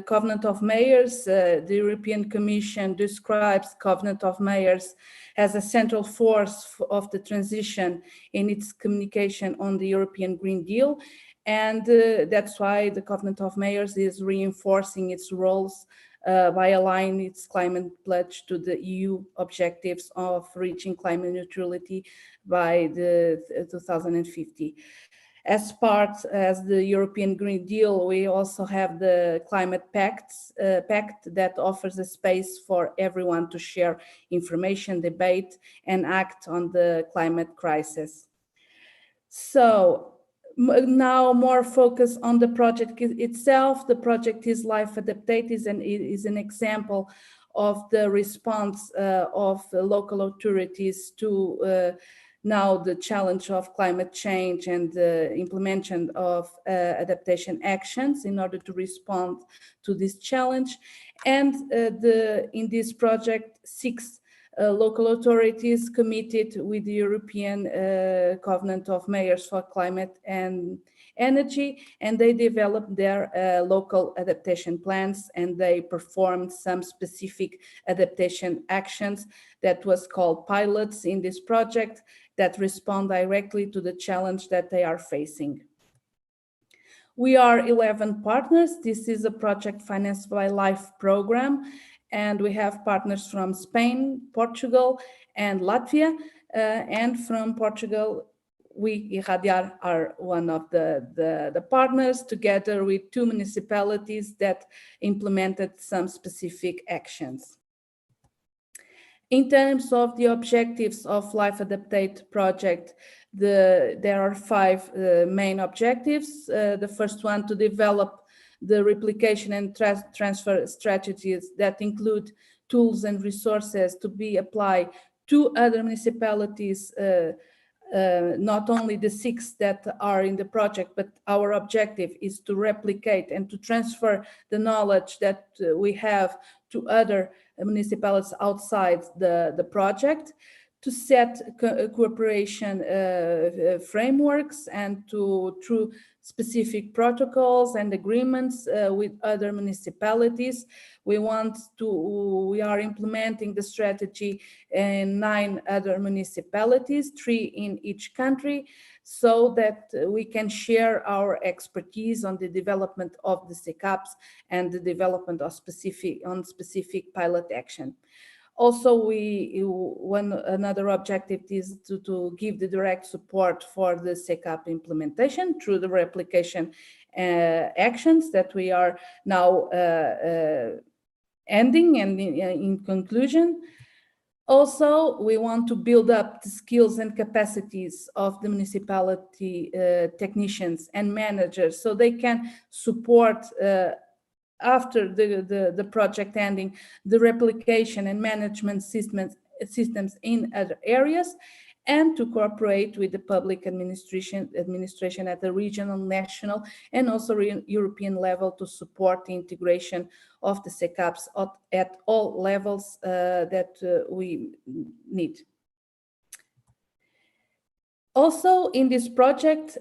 Covenant of Mayors, the European Commission describes Covenant of Mayors as a central force of the transition in its communication on the European Green Deal. And that's why the Covenant of Mayors is reinforcing its roles by aligning its climate pledge to the EU objectives of reaching climate neutrality by 2050. As the European Green Deal, we also have the Climate Pact that offers a space for everyone to share information, debate, and act on the climate crisis. So now more focus on the project itself. The project is Life Adaptate, and it is an example of the response of the local authorities to now the challenge of climate change and the implementation of adaptation actions in order to respond to this challenge. And in this project, 6 local authorities committed with the European Covenant of Mayors for Climate and Energy, and they developed their local adaptation plans, and they performed some specific adaptation actions that was called pilots in this project that respond directly to the challenge that they are facing. We are 11 partners. This is a project financed by LIFE program, and we have partners from Spain, Portugal, and Latvia. And from Portugal, we, Irradiar, are one of the partners, together with 2 municipalities that implemented some specific actions. In terms of the objectives of Life Adaptate project, there are 5 main objectives. The first one, to develop the replication and transfer strategies that include tools and resources to be applied to other municipalities, not only the 6 that are in the project, but our objective is to replicate and to transfer the knowledge that we have to other municipalities outside the project, to set cooperation frameworks and through specific protocols and agreements with other municipalities. We are implementing the strategy in 9 other municipalities, 3 in each country, so that we can share our expertise on the development of the SECAPs and the development of specific pilot action. Also, another objective is to give the direct support for the SECAP implementation through the replication actions that we are now ending and in conclusion. Also, we want to build up the skills and capacities of the municipality technicians and managers so they can support after the project ending, the replication and management systems in other areas, and to cooperate with the public administration at the regional, national, and also European level to support the integration of the SECAPs at all levels that we need. Also, in this project,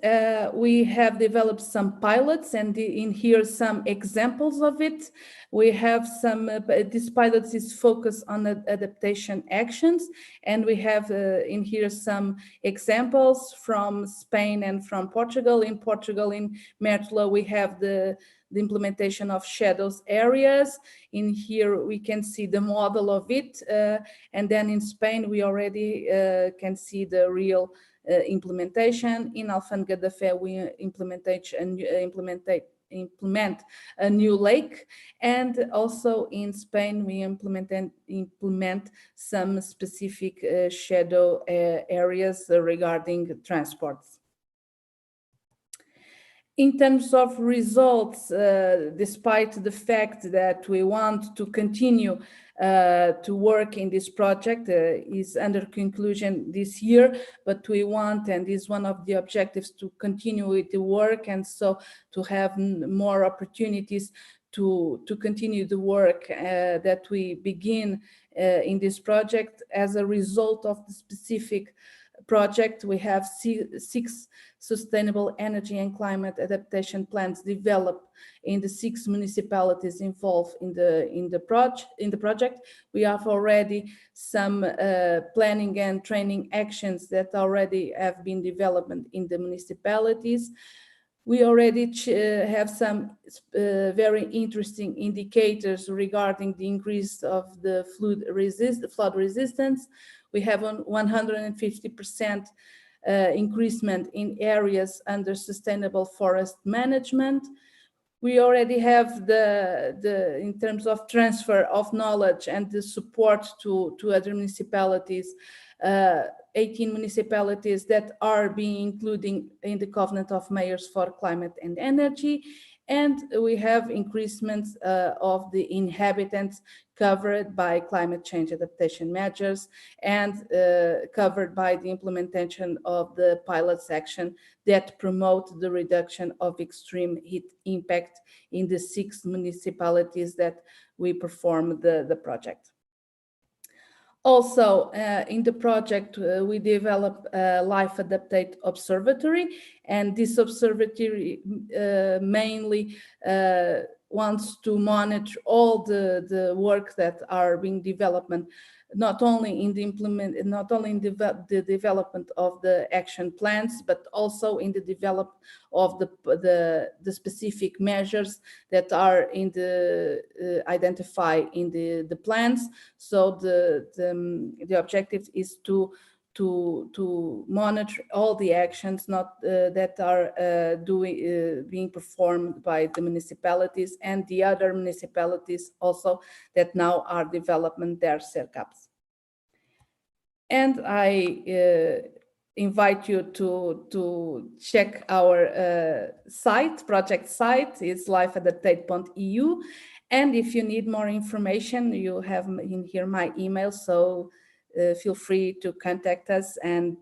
we have developed some pilots, and in here some examples of it. We have some, this pilot is focused on adaptation actions, and we have in here some examples from Spain and from Portugal. In Portugal, in Mértola, we have the implementation of shadows areas. In here, we can see the model of it, and then in Spain, we already can see the real implementation. In Alfangadafe, we implement a new lake, and also in Spain we implement some specific shadow areas regarding transports. In terms of results, despite the fact that we want to continue to work in this project, is under conclusion this year, but we want, and is one of the objectives, to continue with the work, and so to have more opportunities to continue the work that we begin in this project. As a result of the specific project, we have 6 sustainable energy and climate adaptation plans developed in the 6 municipalities involved in the project. We have already some planning and training actions that already have been developed in the municipalities. We already have some very interesting indicators regarding the increase of the flood resistance. We have a 150% increasement in areas under sustainable forest management. We already have in terms of transfer of knowledge and the support to other municipalities, 18 municipalities that are being included in the Covenant of Mayors for Climate and Energy. And we have increasements of the inhabitants covered by climate change adaptation measures and covered by the implementation of the pilot section that promote the reduction of extreme heat impact in the 6 municipalities that we perform the project. Also, in the project, we developed a Life Adaptate Observatory, and this observatory mainly wants to monitor all the work that are being developed, not only in the development of the action plans, but also in the development of the specific measures that are identified in the plans. So the objective is to monitor all the actions that are being performed by the municipalities and the other municipalities also that now are developing their SECAPs. And I invite you to check our project site. It's lifeadaptate.eu. And if you need more information, you have in here my email, so feel free to contact us, and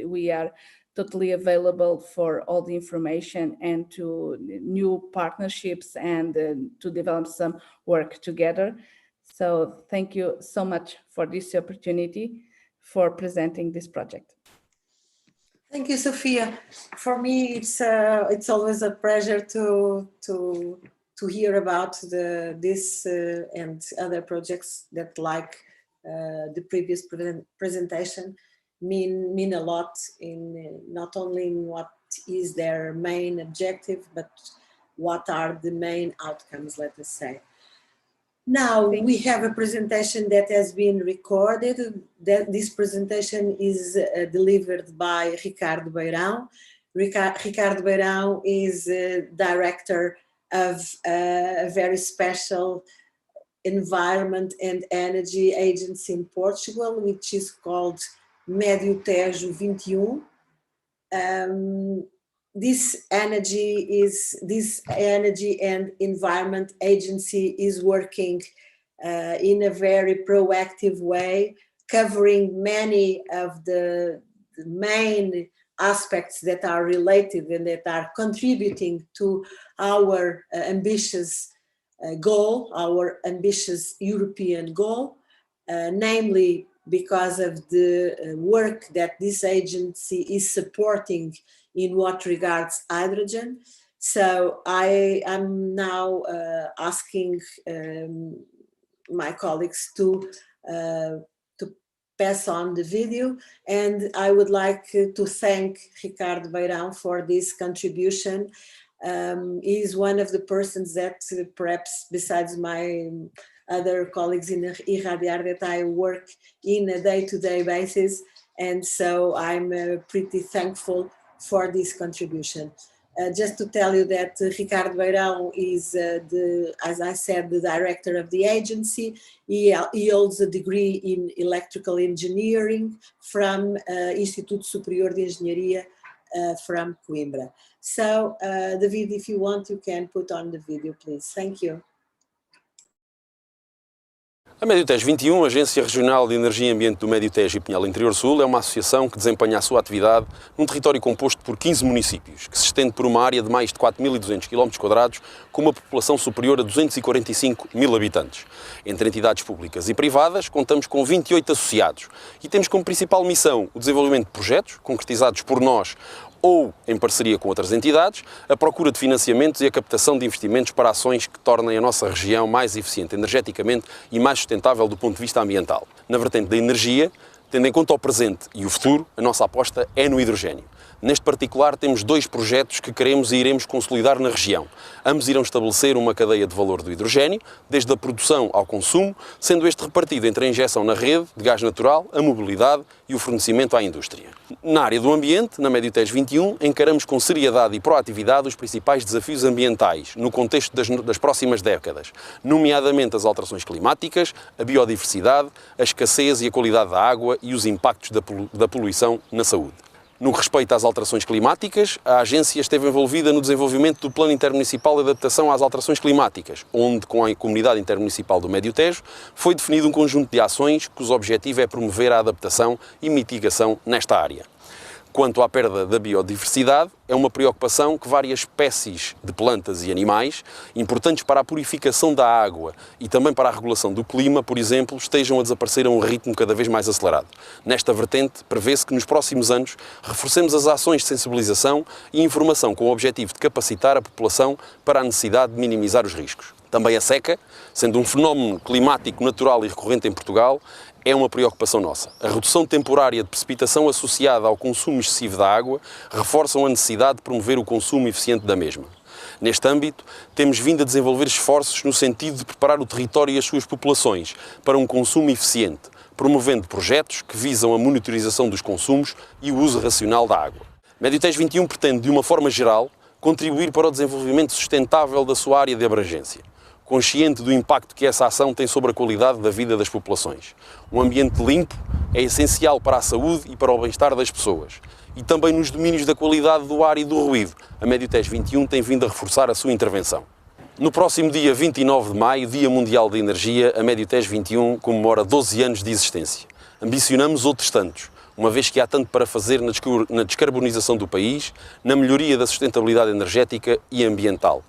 we are totally available for all the information and to new partnerships and to develop some work together. So thank you so much for this opportunity for presenting this project. Thank you, Sophia. For me, it's always a pleasure to hear about this and other projects that, like the previous presentation, mean a lot in not only in what is their main objective, but what are the main outcomes, let us say. Now we have a presentation that has been recorded. This presentation is delivered by Ricardo Beirão. Ricardo Beirão is director of a very special environment and energy agency in Portugal, which is called Médio Tejo 21. This energy and environment agency is working in a very proactive way, covering many of the main aspects that are related and that are contributing to our ambitious goal, our ambitious European goal, namely because of the work that this agency is supporting in what regards hydrogen. So I am now asking my colleagues to pass on the video, and I would like to thank Ricardo Beirão for this contribution. He is one of the persons that perhaps besides my other colleagues in Irradiar that I work in a day-to-day basis, and so I'm pretty thankful for this contribution. Just to tell you that Ricardo Beirão is, as I said, the director of the agency. He holds a degree in electrical engineering from Instituto Superior de Engenharia from Coimbra. So, David, if you want, you can put on the video, please. Thank you. A Médio Tejo 21, Agência Regional de Energia e Ambiente do Médio Tejo e Pinhal Interior Sul, é uma associação que desempenha a sua atividade num território composto por 15 municípios, que se estende por uma área de mais de 4.200 km², com uma população superior a 245 mil habitantes. Entre entidades públicas e privadas, contamos com 28 associados e temos como principal missão o desenvolvimento de projetos, concretizados por nós ou em parceria com outras entidades, a procura de financiamentos e a captação de investimentos para ações que tornem a nossa região mais eficiente energeticamente e mais sustentável do ponto de vista ambiental. Na vertente da energia, tendo em conta o presente e o futuro, a nossa aposta é no hidrogénio. Neste particular, temos 2 projetos que queremos e iremos consolidar na região. Ambos irão estabelecer uma cadeia de valor do hidrogénio, desde a produção ao consumo, sendo este repartido entre a injeção na rede de gás natural, a mobilidade e o fornecimento à indústria. Na área do ambiente, na Médio Tejo 21, encaramos com seriedade e proatividade os principais desafios ambientais no contexto das próximas décadas, nomeadamente as alterações climáticas, a biodiversidade, a escassez e a qualidade da água e os impactos da poluição na saúde. No que respeita às alterações climáticas, a agência esteve envolvida no desenvolvimento do Plano Intermunicipal de Adaptação às Alterações Climáticas, onde, com a Comunidade Intermunicipal do Médio Tejo, foi definido um conjunto de ações cujo objetivo é promover a adaptação e mitigação nesta área. Quanto à perda da biodiversidade, é uma preocupação que várias espécies de plantas e animais, importantes para a purificação da água e também para a regulação do clima, por exemplo, estejam a desaparecer a um ritmo cada vez mais acelerado. Nesta vertente, prevê-se que nos próximos anos reforcemos as ações de sensibilização e informação com o objetivo de capacitar a população para a necessidade de minimizar os riscos. Também a seca, sendo um fenómeno climático natural e recorrente em Portugal, é uma preocupação nossa. A redução temporária de precipitação associada ao consumo excessivo da água reforçam a necessidade de promover o consumo eficiente da mesma. Neste âmbito, temos vindo a desenvolver esforços no sentido de preparar o território e as suas populações para um consumo eficiente, promovendo projetos que visam a monitorização dos consumos e o uso racional da água. Médio Tejo 21 pretende, de uma forma geral, contribuir para o desenvolvimento sustentável da sua área de abrangência, consciente do impacto que essa ação tem sobre a qualidade da vida das populações. Um ambiente limpo é essencial para a saúde e para o bem-estar das pessoas. E também nos domínios da qualidade do ar e do ruído, a Médio Tejo 21 tem vindo a reforçar a sua intervenção. No próximo dia 29 de maio, Dia Mundial da Energia, a Médio Tejo 21 comemora 12 anos de existência. Ambicionamos outros tantos, uma vez que há tanto para fazer na descarbonização do país, na melhoria da sustentabilidade energética e ambiental.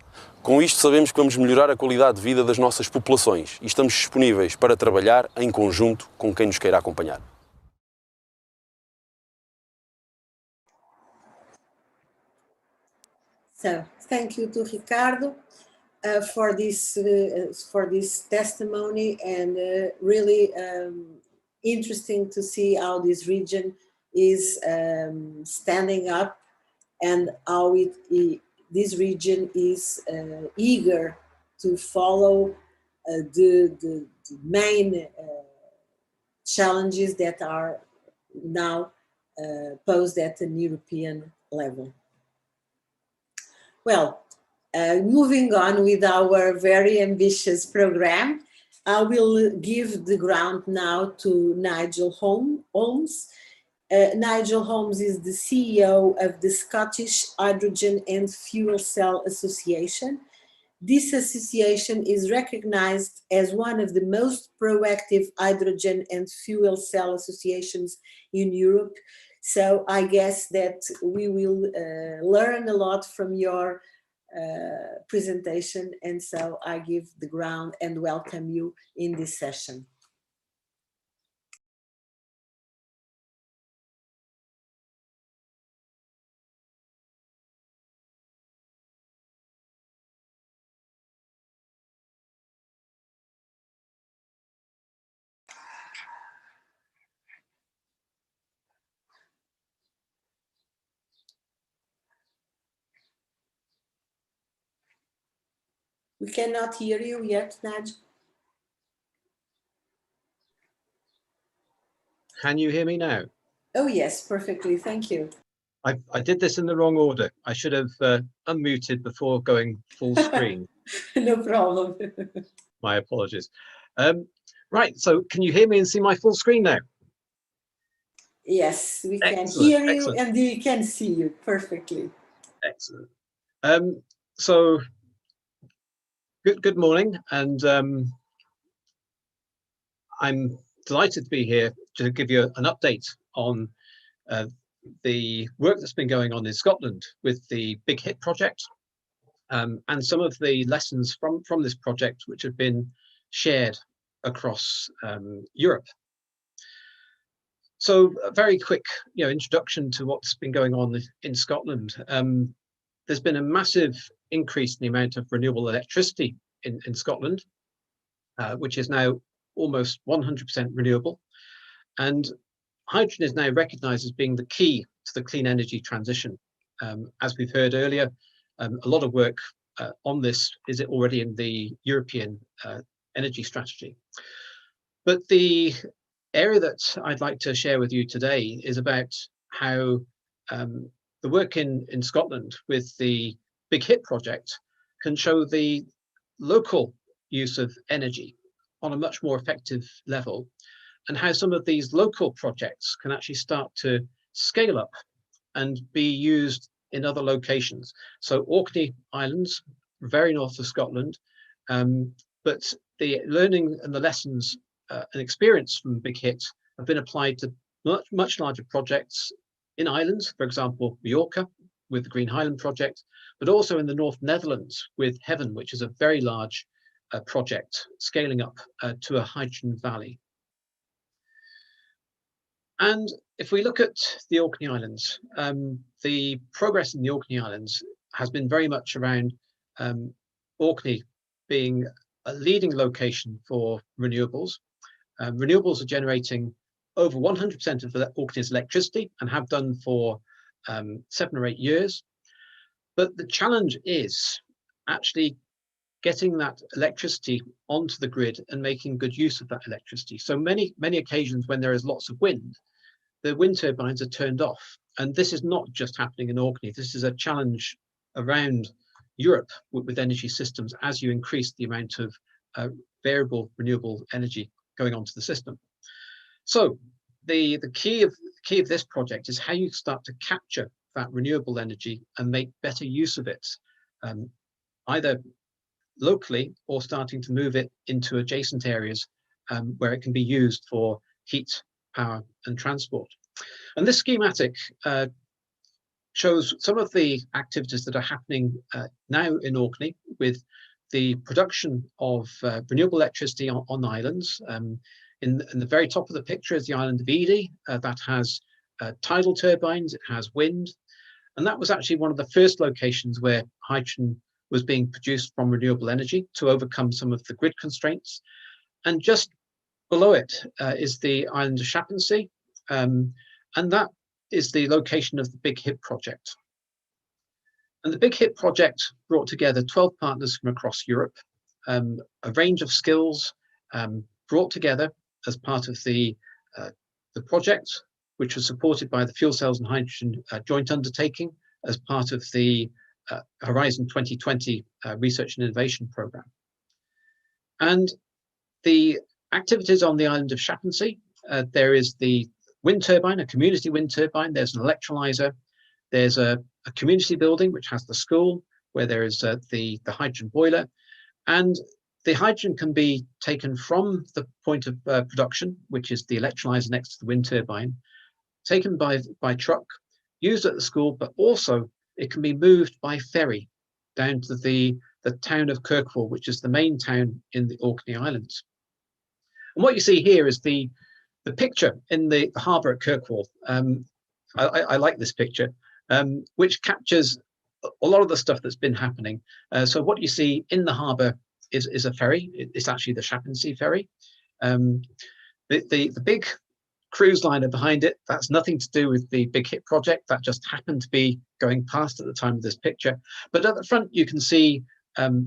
Com isto sabemos que vamos melhorar a qualidade de vida das nossas populações e estamos disponíveis para trabalhar em conjunto com quem nos queira acompanhar. So thank you to Ricardo for this testimony, and really interesting to see how this region is standing up, and how this region is eager to follow the main challenges that are now posed at an European level. Well, moving on with our very ambitious program, I will give the ground now to Nigel Holmes. Nigel Holmes is the CEO of the Scottish Hydrogen and Fuel Cell Association. This association is recognized as one of the most proactive hydrogen and fuel cell associations in Europe. So I guess that we will learn a lot from your presentation. And so I give the ground and welcome you in this session. We cannot hear you yet, Nigel. Can you hear me now? Oh yes, perfectly, thank you. I did this in the wrong order. I should have unmuted before going full screen. No problem. My apologies. Right, so can you hear me and see my full screen now? Yes, we can Excellent, hear you excellent. and we can see you perfectly. Excellent. So good morning, and I'm delighted to be here to give you an update on the work that's been going on in Scotland with the Big Hit project, and some of the lessons from this project which have been shared across Europe. So a very quick introduction to what's been going on in Scotland. There's been a massive increase in the amount of renewable electricity in Scotland, which is now almost 100% renewable. And hydrogen is now recognised as being the key to the clean energy transition. As we've heard earlier, a lot of work on this is already in the European energy strategy. But the area that I'd like to share with you today is about how the work in Scotland with the Big Hit project can show the local use of energy on a much more effective level, and how some of these local projects can actually start to scale up and be used in other locations. So Orkney Islands, very north of Scotland, but the learning and the lessons and experience from Big Hit have been applied to much larger projects in Ireland, for example, Mallorca with the Green Highland project, but also in the North Netherlands with Heaven, which is a very large project scaling up to a hydrogen valley. And if we look at the Orkney Islands, the progress in the Orkney Islands has been very much around Orkney being a leading location for renewables. Renewables are generating over 100% of Orkney's electricity and have done for 7 or 8 years. But the challenge is actually getting that electricity onto the grid and making good use of that electricity. So many occasions when there is lots of wind, the wind turbines are turned off. And this is not just happening in Orkney. This is a challenge around Europe with energy systems as you increase the amount of variable renewable energy going onto the system. So the key of this project is how you start to capture that renewable energy and make better use of it, either locally or starting to move it into adjacent areas where it can be used for heat, power and transport. And this schematic shows some of the activities that are happening now in Orkney with the production of renewable electricity on islands. In the very top of the picture is the island of Ely that has tidal turbines, it has wind, And that was actually one of the first locations where hydrogen was being produced from renewable energy to overcome some of the grid constraints. And just below it is the island of Shappensee, and that is the location of the Big Hit project. And the Big Hit project brought together 12 partners from across Europe, a range of skills brought together as part of the project, which was supported by the Fuel Cells and Hydrogen Joint Undertaking as part of the Horizon 2020 Research and Innovation Programme. And the activities on the island of Shappensee, there is the wind turbine, a community wind turbine, there's an electrolyser, there's a community building which has the school, where there is the hydrogen boiler, and the hydrogen can be taken from the point of production, which is the electrolyser next to the wind turbine, taken by truck, used at the school, but also it can be moved by ferry down to the town of Kirkwall, which is the main town in the Orkney Islands. And what you see here is the picture in the harbour at Kirkwall. I like this picture, which captures a lot of the stuff that's been happening. So what you see in the harbour is a ferry. It's actually the Shappensee ferry. The big cruise liner behind it, that's nothing to do with the Big Hit project. That just happened to be going past at the time of this picture. But at the front, you can see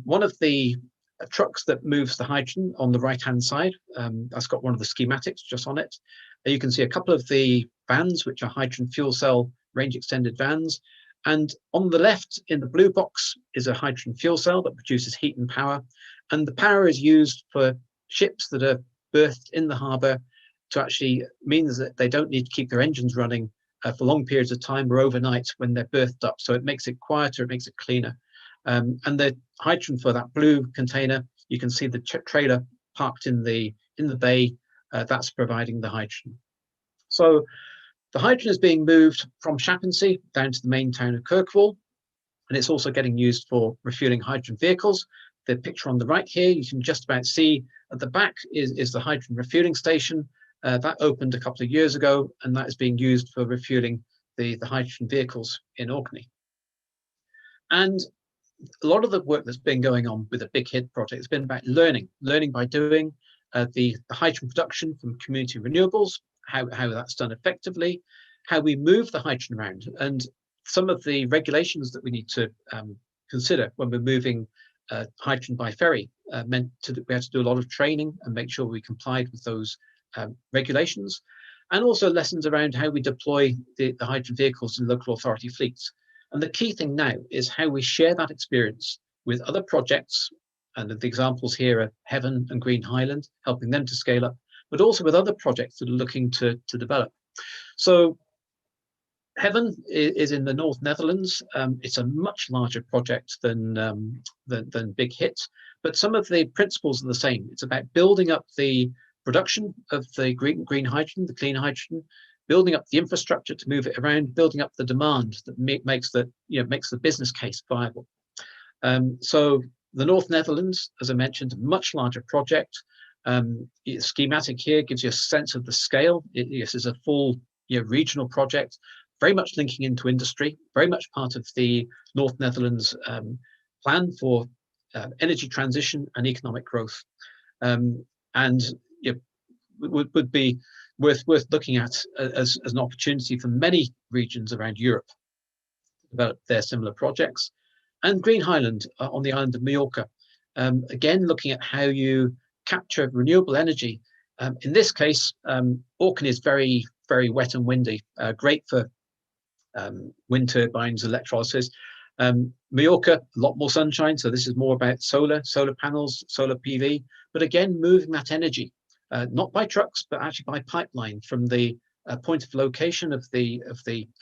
one of the trucks that moves the hydrogen on the right-hand side. That's got one of the schematics just on it. You can see a couple of the vans, which are hydrogen fuel cell range extended vans. And on the left in the blue box is a hydrogen fuel cell that produces heat and power. And the power is used for ships that are berthed in the harbour to actually means that they don't need to keep their engines running for long periods of time or overnight when they're berthed up. So it makes it quieter, it makes it cleaner. And the hydrogen for that blue container, you can see the trailer parked in the bay, that's providing the hydrogen. So the hydrogen is being moved from Shappensee down to the main town of Kirkwall, and it's also getting used for refueling hydrogen vehicles. The picture on the right here, you can just about see at the back is the hydrogen refueling station. That opened a couple of years ago, and that is being used for refueling the hydrogen vehicles in Orkney. And a lot of the work that's been going on with the Big Hit project has been about learning by doing, the hydrogen production from community renewables, how that's done effectively, how we move the hydrogen around, and some of the regulations that we need to consider when we're moving hydrogen by ferry. We had to do a lot of training and make sure we complied with those regulations, and also lessons around how we deploy the hydrogen vehicles in local authority fleets. And the key thing now is how we share that experience with other projects, and the examples here are Heaven and Green Highland, helping them to scale up, but also with other projects that are looking to develop. So Heaven is in the North Netherlands. It's a much larger project than Big Hit, but some of the principles are the same. It's about building up the production of the green hydrogen, the clean hydrogen, building up the infrastructure to move it around, building up the demand that makes the business case viable. So the North Netherlands, as I mentioned, a much larger project. Schematic here gives you a sense of the scale. This is a full regional project, very much linking into industry, very much part of the North Netherlands plan for energy transition and economic growth, and would be worth looking at as an opportunity for many regions around Europe to develop their similar projects. And Green Highland on the island of Majorca, again looking at how you capture renewable energy. In this case, Orkney is very, very wet and windy, great for wind turbines, electrolysis. Majorca, a lot more sunshine, so this is more about solar panels, solar PV, but again, moving that energy, not by trucks, but actually by pipeline from the point of location of the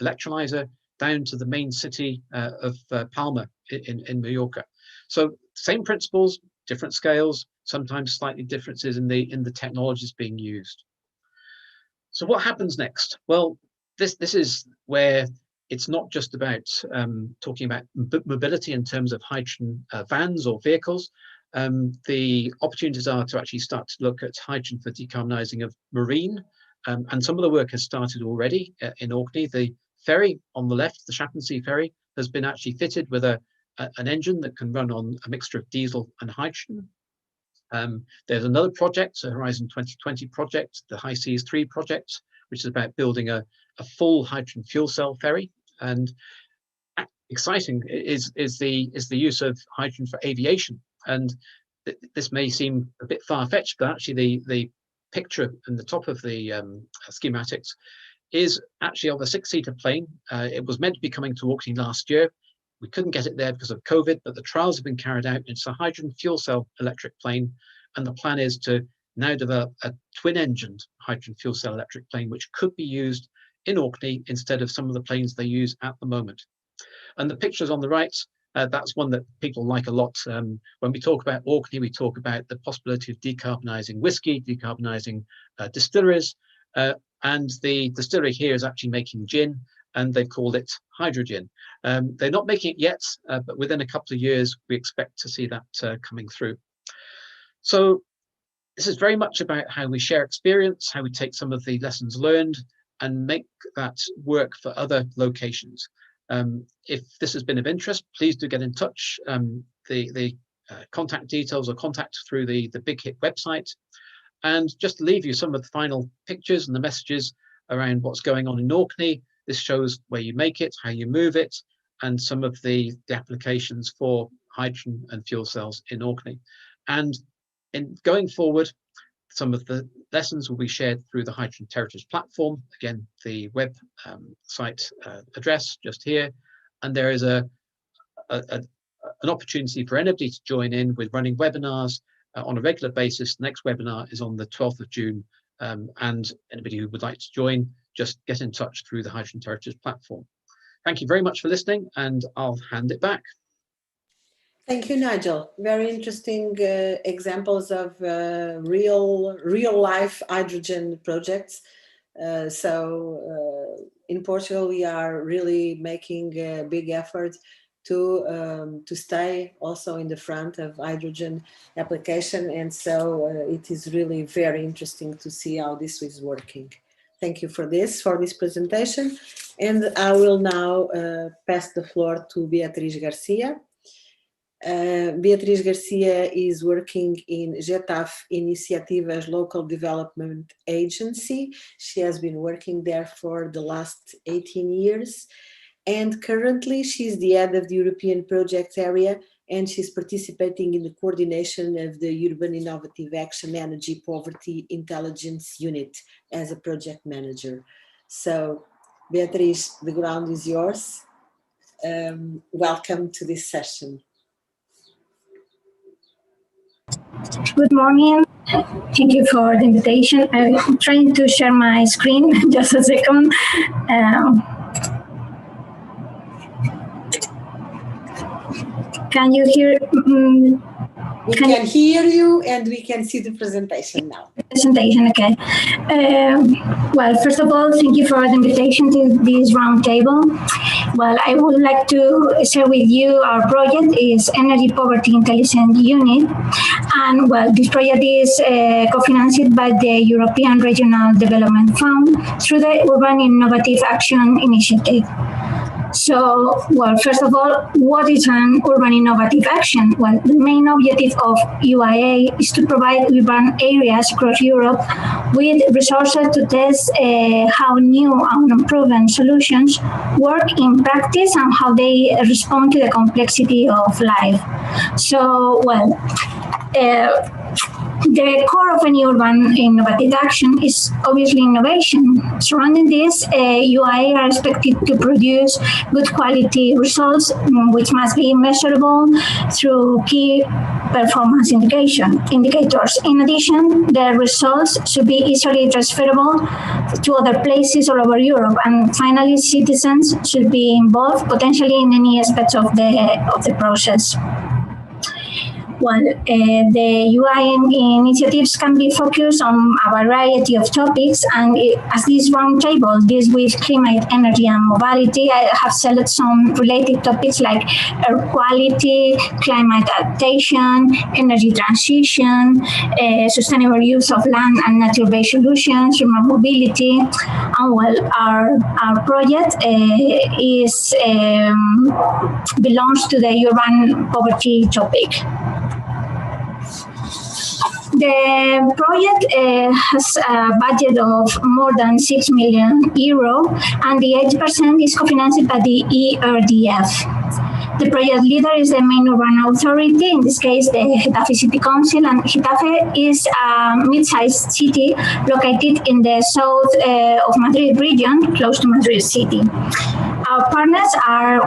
electrolyzer down to the main city of Palma in Majorca. So same principles, different scales, sometimes slightly differences in the technologies being used. So what happens next? Well, this is where it's not just about talking about mobility in terms of hydrogen vans or vehicles. The opportunities are to actually start to look at hydrogen for decarbonising of marine, and some of the work has started already in Orkney. The ferry on the left, the Schaffensee ferry, has been actually fitted with an engine that can run on a mixture of diesel and hydrogen. There's another project, a Horizon 2020 project, the High Seas 3 project, which is about building a full hydrogen fuel cell ferry. And exciting is the use of hydrogen for aviation. And this may seem a bit far-fetched, but actually the picture in the top of the schematics is actually of a 6-seater plane. It was meant to be coming to Orkney last year. We couldn't get it there because of COVID, but the trials have been carried out. It's a hydrogen fuel cell electric plane. And the plan is to now develop a twin-engined hydrogen fuel cell electric plane, which could be used in Orkney instead of some of the planes they use at the moment. And the pictures on the right, that's one that people like a lot. When we talk about Orkney, we talk about the possibility of decarbonising whiskey, decarbonising distilleries. And the distillery here is actually making gin, and they've called it hydrogen. They're not making it yet, but within a couple of years, we expect to see that coming through. So this is very much about how we share experience, how we take some of the lessons learned and make that work for other locations. If this has been of interest, please do get in touch. The contact details are contact through the Big Hit website. And just to leave you some of the final pictures and the messages around what's going on in Orkney. This shows where you make it, how you move it, and some of the applications for hydrogen and fuel cells in Orkney. And in going forward, some of the lessons will be shared through the Hydrogen Territories platform. Again, the web site address just here. And there is an opportunity for anybody to join in with running webinars on a regular basis. The next webinar is on the 12th of June. And anybody who would like to join, just get in touch through the Hydrogen Territories platform. Thank you very much for listening, and I'll hand it back. Thank you, Nigel. Very interesting examples of real life hydrogen projects. In Portugal, we are really making a big effort to stay also in the front of hydrogen application. And so it is really very interesting to see how this is working. Thank you for this presentation. And I will now pass the floor to Beatriz Garcia. Beatriz Garcia is working in GETAF Iniciativas Local Development Agency. She has been working there for the last 18 years. And currently she's the head of the European project area, and she's participating in the coordination of the Urban Innovative Action Energy Poverty Intelligence Unit as a project manager. So Beatriz, the ground is yours. Welcome to this session. Good morning. Thank you for the invitation. I'm trying to share my screen. Just a second. Can you hear? We can hear you, and we can see the presentation now. Presentation, okay. Well, first of all, thank you for the invitation to this roundtable. Well, I would like to share with you our project is Energy Poverty Intelligence Unit. And well, this project is co-financed by the European Regional Development Fund through the Urban Innovative Action Initiative. So, well, first of all, what is an urban innovative action? Well, the main objective of UIA is to provide urban areas across Europe with resources to test how new and unproven solutions work in practice and how they respond to the complexity of life. So, well, the core of any urban innovative action is obviously innovation. Surrounding this, UIA are expected to produce good quality results, which must be measurable through key performance indicators. In addition, the results should be easily transferable to other places all over Europe. And finally, citizens should be involved potentially in any aspects of the process. The UI initiatives can be focused on a variety of topics, and as this roundtable deals with climate, energy, and mobility, I have selected some related topics like air quality, climate adaptation, energy transition, sustainable use of land and nature-based solutions, remote mobility, and our project belongs to the urban poverty topic. The project has a budget of more than €6 million, and the 80% is co-financed by the ERDF. The project leader is the main urban authority, in this case the Getafe City Council, and Getafe is a mid-sized city located in the south of Madrid region, close to Madrid city. Our partners are,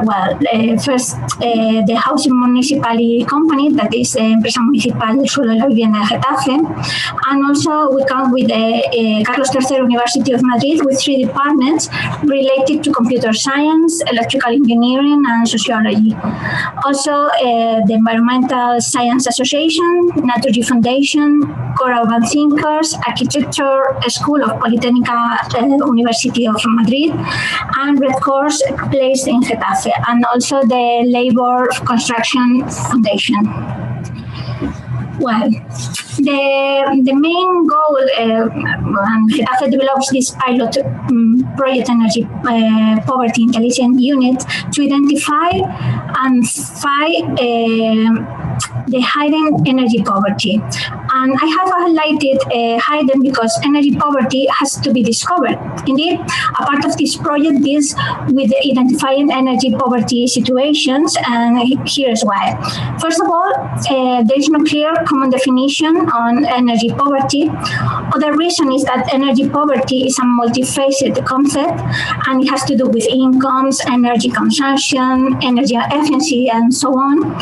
first, the housing municipality company, that is Empresa Municipal del Suelo de la Vivienda de Getafe, and also we come with the Carlos III University of Madrid with 3 departments related to computer science, electrical engineering, and sociology. Also, the Environmental Science Association, Naturgy Foundation, Core Urban Thinkers, Architecture School of Politécnica University of Madrid, and Red Cross placed in Getafe, and also the Labor Construction Foundation. Well, the main goal, and Getafe develops this pilot project energy poverty intelligence unit to identify and fight the hidden energy poverty. And I have highlighted hidden because energy poverty has to be discovered. Indeed, a part of this project deals with identifying energy poverty situations, and here's why. First of all, there is no clear common definition on energy poverty. Other reason is that energy poverty is a multifaceted concept, and it has to do with incomes, energy consumption, energy efficiency, and so on.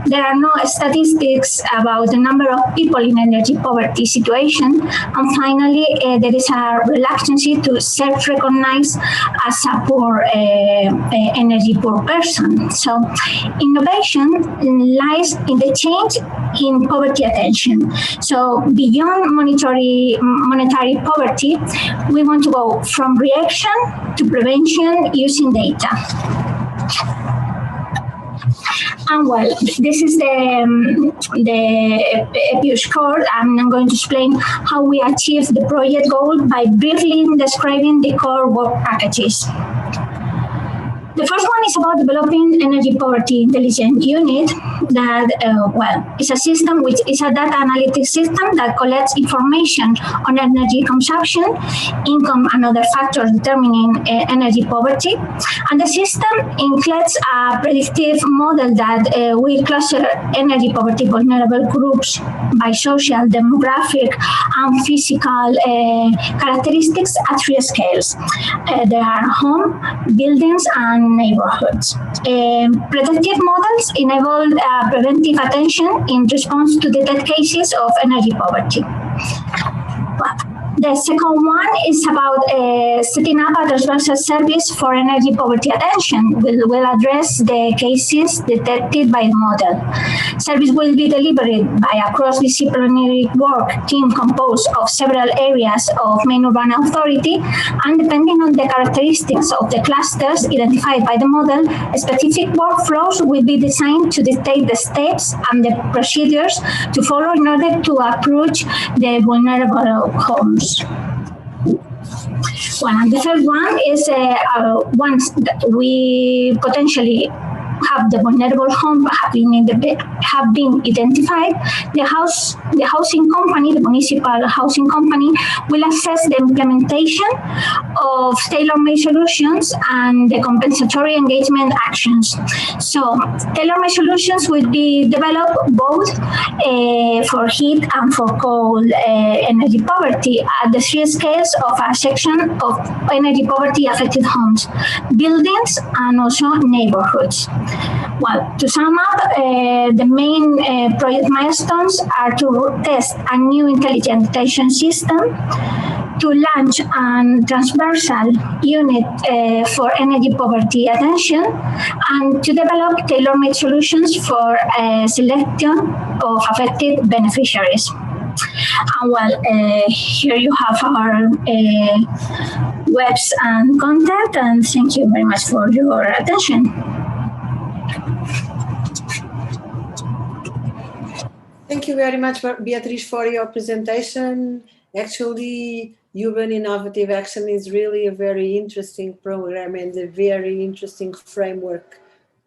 There are no statistics about the number of people in energy poverty situation. And finally, there is a reluctance to self-recognize as a poor, energy poor person. So innovation lies in the change in poverty attention. So beyond monetary poverty, we want to go from reaction to prevention using data. And this is the EPIU score. I'm not going to explain how we achieve the project goal by briefly describing the core work packages. The first one is about developing energy poverty intelligence unit that, is a system which is a data analytics system that collects information on energy consumption, income, and other factors determining energy poverty. And the system includes a predictive model that will cluster energy poverty vulnerable groups by social, demographic, and physical characteristics at 3 scales. There are home, buildings, and neighborhoods. Predictive models enable preventive attention in response to detect cases of energy poverty. The second one is about setting up a transversal service for energy poverty attention. Will address the cases detected by the model. Service will be delivered by a cross-disciplinary work team composed of several areas of main urban authority, and depending on the characteristics of the clusters identified by the model, specific workflows will be designed to dictate the steps and the procedures to follow in order to approach the vulnerable homes. And the third one is once that we potentially have the vulnerable home have been identified, the housing company, the municipal housing company, will assess the implementation of tailor-made solutions and the compensatory engagement actions. So tailor-made solutions will be developed both for heat and for cold energy poverty at the 3 scales of a section of energy poverty affected homes, buildings, and also neighborhoods. To sum up, the main project milestones are to test a new intelligent detection system, to launch a transversal unit for energy poverty attention and to develop tailor-made solutions for selection of affected beneficiaries. And well, here you have our webs and contact, and thank you very much for your attention. Thank you very much, Beatriz, for your presentation. Actually, Urban Innovative Action is really a very interesting program and a very interesting framework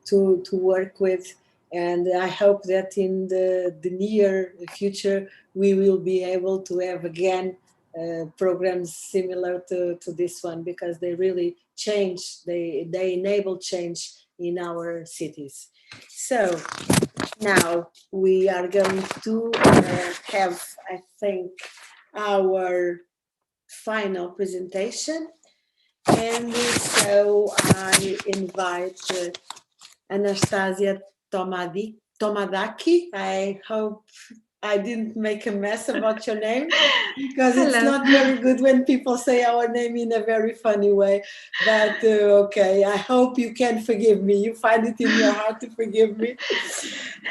to work with. And I hope that in the near future, we will be able to have again programs similar to this one, because they really change, they enable change in our cities. So now we are going to have, I think, our final presentation. And so I invite Anastasia Tomadaki. I hope I didn't make a mess about your name, because it's not very good when people say our name in a very funny way. But okay, I hope you can forgive me. You find it in your heart to forgive me.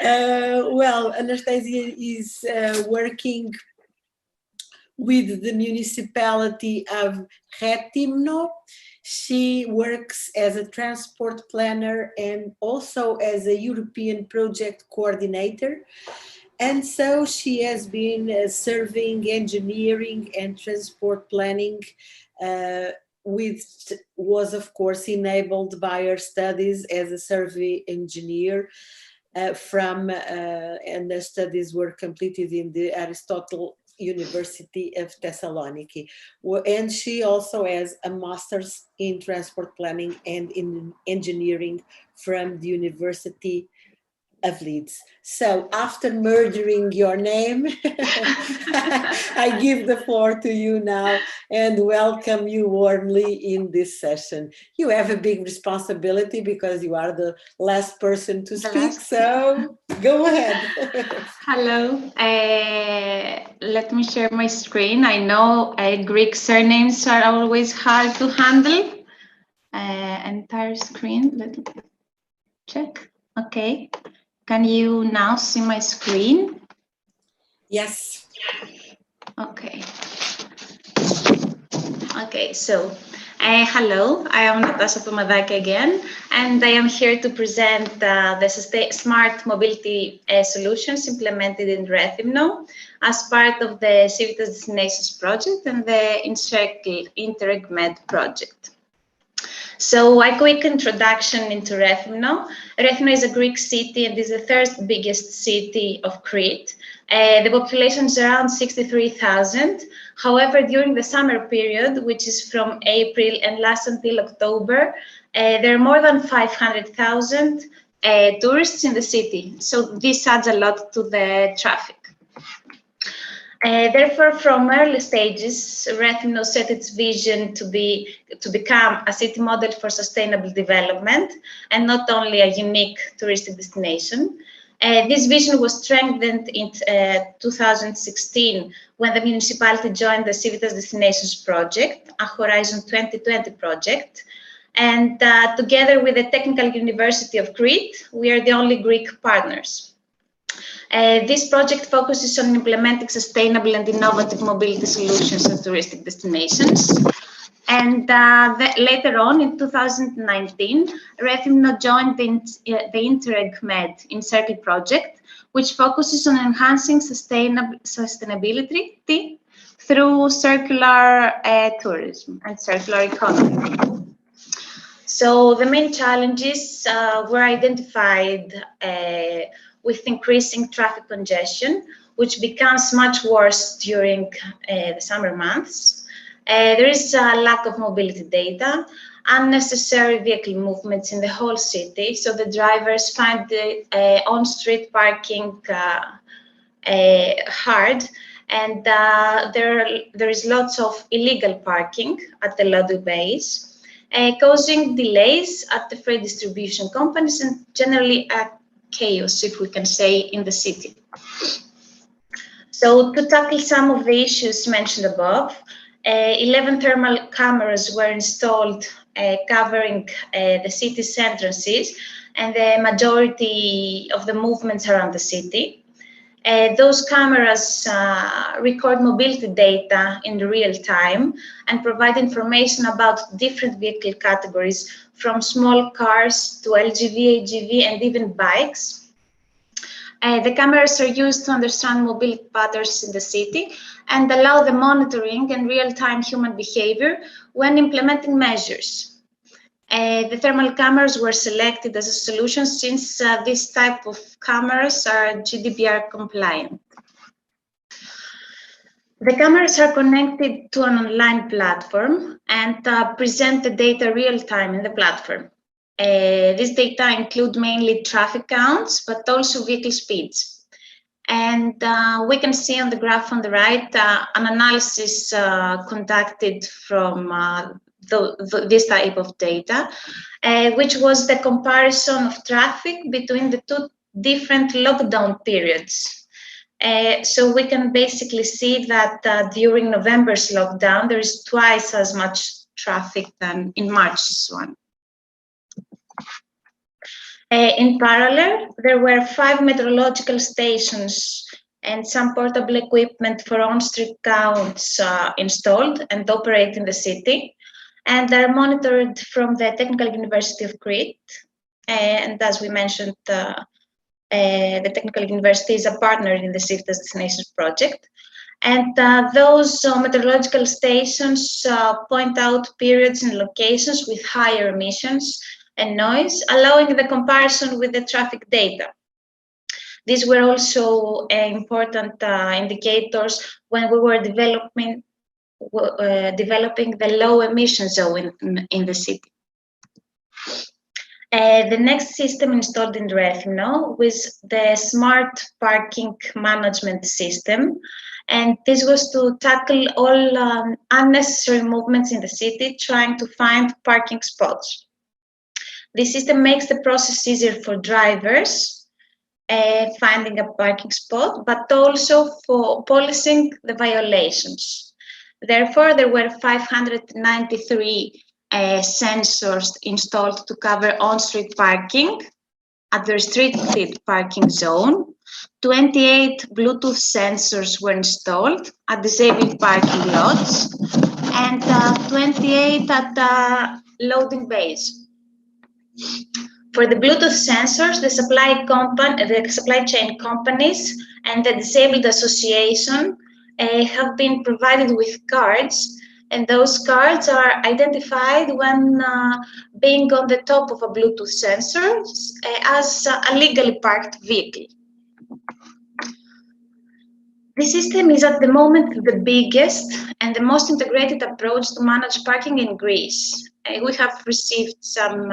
Well, Anastasia is working with the municipality of Rétimno. She works as a transport planner and also as a European project coordinator. And so she has been serving engineering and transport planning, which was of course enabled by her studies as a survey engineer and the studies were completed in the Aristotle University of Thessaloniki. And she also has a master's in transport planning and in engineering from the University of Leeds. So after murdering your name, I give the floor to you now and welcome you warmly in this session. You have a big responsibility because you are the last person to speak, so go ahead. Hello, let me share my screen. I know Greek surnames are always hard to handle. Entire screen, let me check. Okay. Can you now see my screen? Yes. Okay. Okay, so hello, I am Natasha Tomadaki again, and I am here to present the smart mobility solutions implemented in Rétimno as part of the Civitas Destinations project and the Encircle Interreg Med project. So a quick introduction into Rétimno. Rétimno is a Greek city and is the third biggest city of Crete. The population is around 63,000. However, during the summer period, which is from April and lasts until October, there are more than 500,000 tourists in the city. So this adds a lot to the traffic. Therefore, from early stages, Rétimno set its vision to become a city model for sustainable development and not only a unique touristic destination. This vision was strengthened in 2016 when the municipality joined the Civitas Destinations project, a Horizon 2020 project. And together with the Technical University of Crete, we are the only Greek partners. This project focuses on implementing sustainable and innovative mobility solutions at touristic destinations. And later on, in 2019, Rétimno joined the Interreg Med Encircle project, which focuses on enhancing sustainability through circular tourism and circular economy. So the main challenges were identified with increasing traffic congestion, which becomes much worse during the summer months. There is a lack of mobility data, unnecessary vehicle movements in the whole city, so the drivers find the on-street parking hard, and there is lots of illegal parking at the lobby bays, causing delays at the freight distribution companies and generally a chaos, if we can say, in the city. So to tackle some of the issues mentioned above, 11 thermal cameras were installed covering the city's entrances and the majority of the movements around the city. Those cameras record mobility data in real time and provide information about different vehicle categories, from small cars to LGV, AGV, and even bikes. The cameras are used to understand mobility patterns in the city and allow the monitoring and real-time human behavior when implementing measures. The thermal cameras were selected as a solution since this type of cameras are GDPR compliant. The cameras are connected to an online platform and present the data real-time in the platform. This data include mainly traffic counts, but also vehicle speeds. And we can see on the graph on the right an analysis conducted from this type of data, which was the comparison of traffic between the two different lockdown periods. So we can basically see that during November's lockdown, there is twice as much traffic than in March's one. In parallel, there were 5 meteorological stations and some portable equipment for on-street counts installed and operate in the city, and they're monitored from the Technical University of Crete. And as we mentioned, the Technical University is a partner in the City Destinations project. And those meteorological stations point out periods and locations with higher emissions and noise, allowing the comparison with the traffic data. These were also important indicators when we were developing the low emission zone in the city. The next system installed in Rethymno was the smart parking management system. And this was to tackle all unnecessary movements in the city, trying to find parking spots. This system makes the process easier for drivers finding a parking spot, but also for policing the violations. Therefore, there were 593 sensors installed to cover on-street parking at the restricted parking zone. 28 Bluetooth sensors were installed at disabled parking lots, and 28 at loading bays. For the Bluetooth sensors, the supply chain companies and the Disabled Association have been provided with cards, and those cards are identified when being on the top of a Bluetooth sensor as a legally parked vehicle. The system is at the moment the biggest and the most integrated approach to manage parking in Greece. We have received some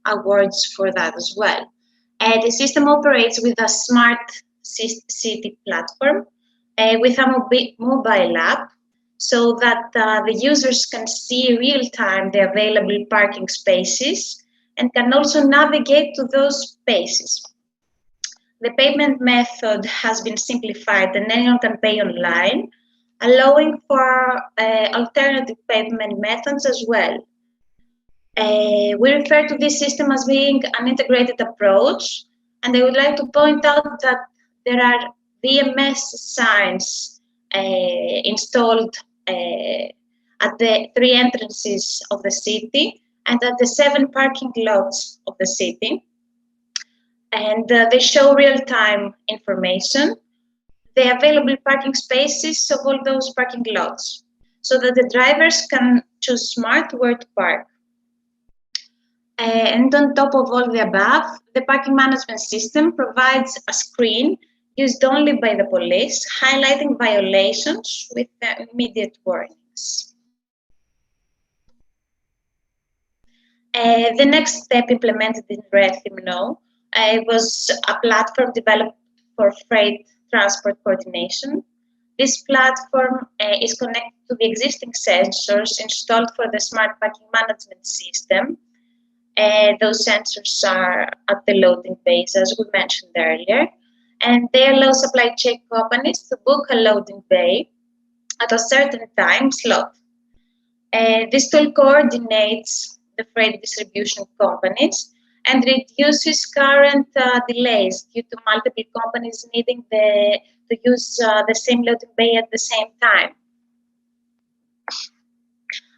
awards for that as well. The system operates with a smart city platform with a mobile app, so that the users can see real-time the available parking spaces and can also navigate to those spaces. The payment method has been simplified and anyone can pay online, allowing for alternative payment methods as well. We refer to this system as being an integrated approach, and I would like to point out that there are VMS signs installed at the 3 entrances of the city and at the 7 parking lots of the city. And they show real-time information, the available parking spaces of all those parking lots, so that the drivers can choose smart where to park. And on top of all the above, the parking management system provides a screen used only by the police, highlighting violations with immediate warnings. The next step implemented in Rethymno was a platform developed for freight transport coordination. This platform is connected to the existing sensors installed for the smart parking management system. Those sensors are at the loading bays, as we mentioned earlier, and they allow supply chain companies to book a loading bay at a certain time slot. This tool coordinates the freight distribution companies and reduces current delays due to multiple companies needing to use the same loading bay at the same time.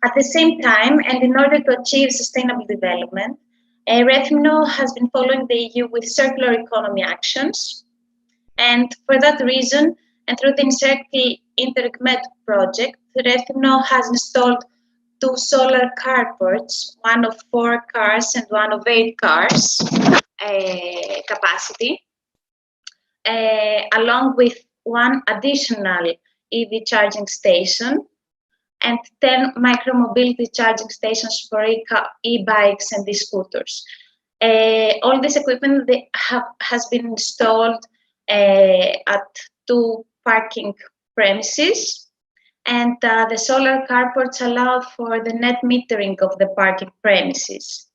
At the same time, and in order to achieve sustainable development, REFMNO has been following the EU with circular economy actions. And for that reason, and through the Encircle InterregMed project, REFMNO has installed 2 solar carports, one of 4 cars and one of 8 cars capacity, along with 1 additional EV charging station and 10 micromobility charging stations for e-bikes and e-scooters. All this equipment has been installed at 2 parking premises, and the solar carports allow for the net metering of the parking premises.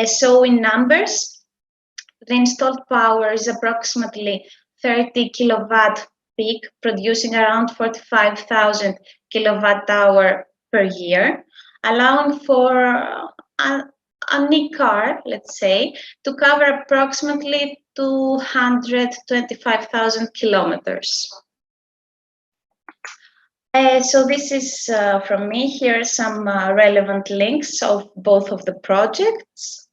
So in numbers, the installed power is approximately 30 kilowatt peak, producing around 45,000 kilowatt hour per year, allowing for an e-car, let's say, to cover approximately 225,000 kilometers. So this is from me. Here are some relevant links of both of the projects.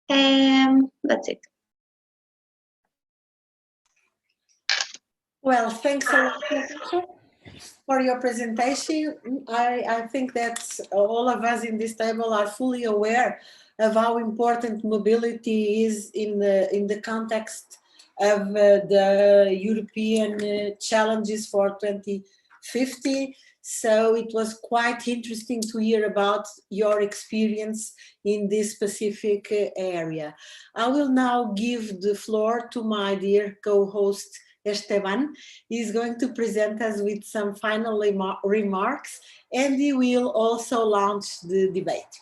That's it. Well, thanks a lot, Natasha, for your presentation. I think that all of us in this table are fully aware of how important mobility is in the context of the European challenges for 2050. So it was quite interesting to hear about your experience in this specific area. I will now give the floor to my dear co-host, Esteban. He's going to present us with some final remarks, and he will also launch the debate.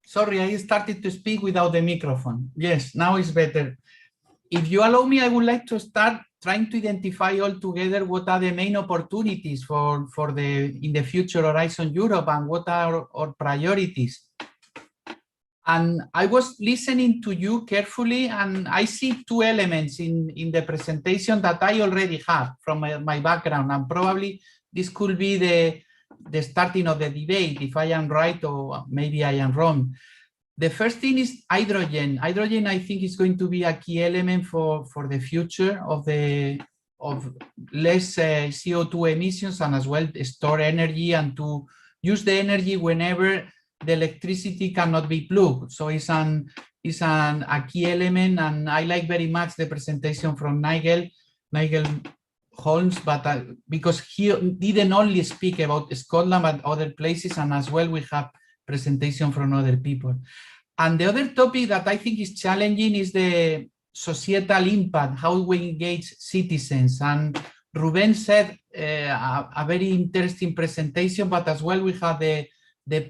Sorry, I started to speak without the microphone. Yes, now it's better. If you allow me, I would like to start trying to identify all together what are the main opportunities in the future Horizon Europe and what are our priorities. And I was listening to you carefully, and I see 2 elements in the presentation that I already have from my background, and probably this could be the starting of the debate, if I am right or maybe I am wrong. The first thing is hydrogen. Hydrogen, I think, is going to be a key element for the future of less CO2 emissions, and as well store energy and to use the energy whenever the electricity cannot be plugged. So it's a key element, and I like very much the presentation from Nigel Holmes, but because he didn't only speak about Scotland but other places, and as well we have presentation from other people. And the other topic that I think is challenging is the societal impact, how we engage citizens. And Ruben said a very interesting presentation, but as well we have the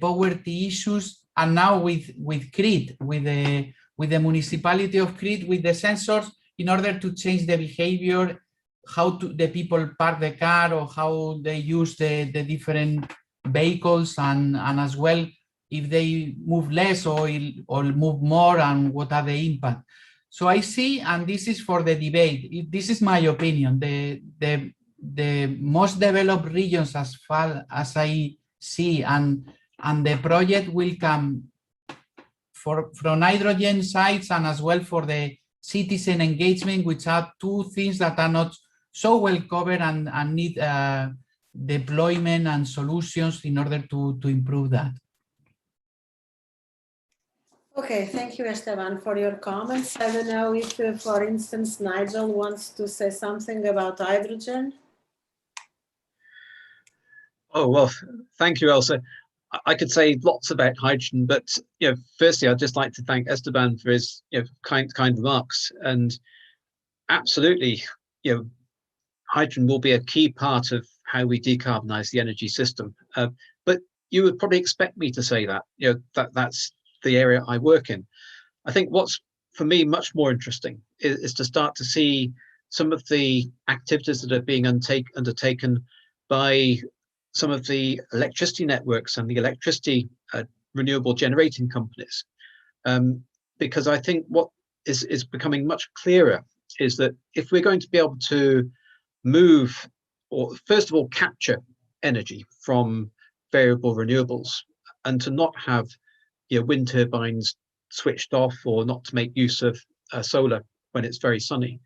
poverty issues, and now with Crete, with the municipality of Crete, with the sensors, in order to change the behavior, how the people park the car or how they use the different vehicles, and as well if they move less or move more, and what are the impact. So I see, and this is for the debate, this is my opinion, the most developed regions, as far as I see, and the project will come from hydrogen sites, and as well for the citizen engagement, which are 2 things that are not so well covered and need deployment and solutions in order to improve that. Okay, thank you, Esteban, for your comments. I don't know if, for instance, Nigel wants to say something about hydrogen. Oh, well, thank you, Elsa. I could say lots about hydrogen, but firstly, I'd just like to thank Esteban for his kind remarks. And absolutely, hydrogen will be a key part of how we decarbonize the energy system. But you would probably expect me to say that. That's the area I work in. I think what's for me much more interesting is to start to see some of the activities that are being undertaken by some of the electricity networks and the electricity renewable generating companies. Because I think what is becoming much clearer is that if we're going to be able to move, or first of all, capture energy from variable renewables, and to not have wind turbines switched off, or not to make use of solar when it's very sunny,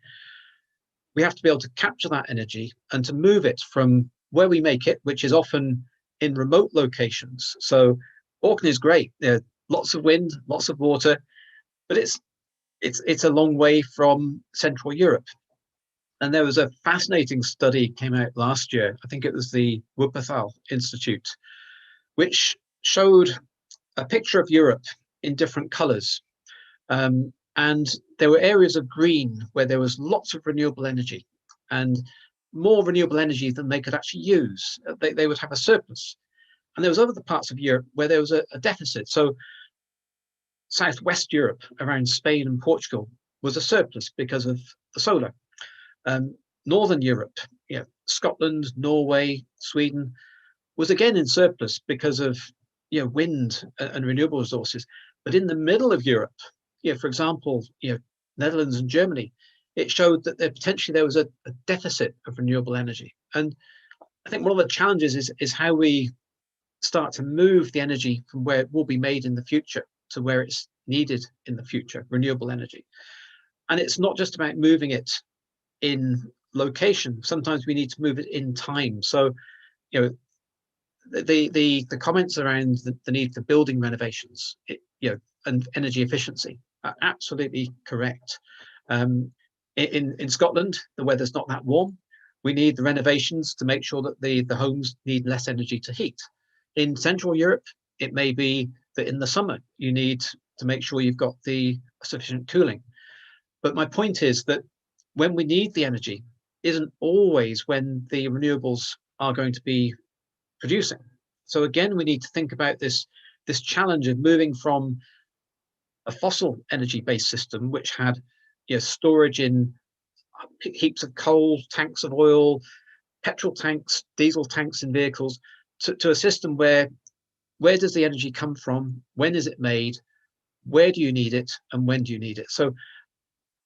we have to be able to capture that energy and to move it from where we make it, which is often in remote locations. So Orkney is great. There are lots of wind, lots of water, but it's a long way from Central Europe. And there was a fascinating study came out last year. I think it was the Wuppertal Institute, which showed a picture of Europe in different colors. And there were areas of green where there was lots of renewable energy, and more renewable energy than they could actually use. They would have a surplus. And there was other parts of Europe where there was a deficit. So Southwest Europe around Spain and Portugal was a surplus because of the solar. Northern Europe, Scotland, Norway, Sweden, was again in surplus because of wind and renewable resources. But in the middle of Europe, for example, Netherlands and Germany, it showed that potentially there was a deficit of renewable energy. And I think one of the challenges is how we start to move the energy from where it will be made in the future to where it's needed in the future, renewable energy. And it's not just about moving it in location. Sometimes we need to move it in time. So, the comments around the need for building renovations, and energy efficiency are absolutely correct. In Scotland, the weather's not that warm. We need the renovations to make sure that the homes need less energy to heat. In Central Europe, it may be that in the summer you need to make sure you've got the sufficient cooling. But my point is that when we need the energy isn't always when the renewables are going to be producing. So again, we need to think about this challenge of moving from a fossil energy-based system, which had storage in heaps of coal, tanks of oil, petrol tanks, diesel tanks in vehicles, to a system where does the energy come from? When is it made? Where do you need it? And when do you need it? So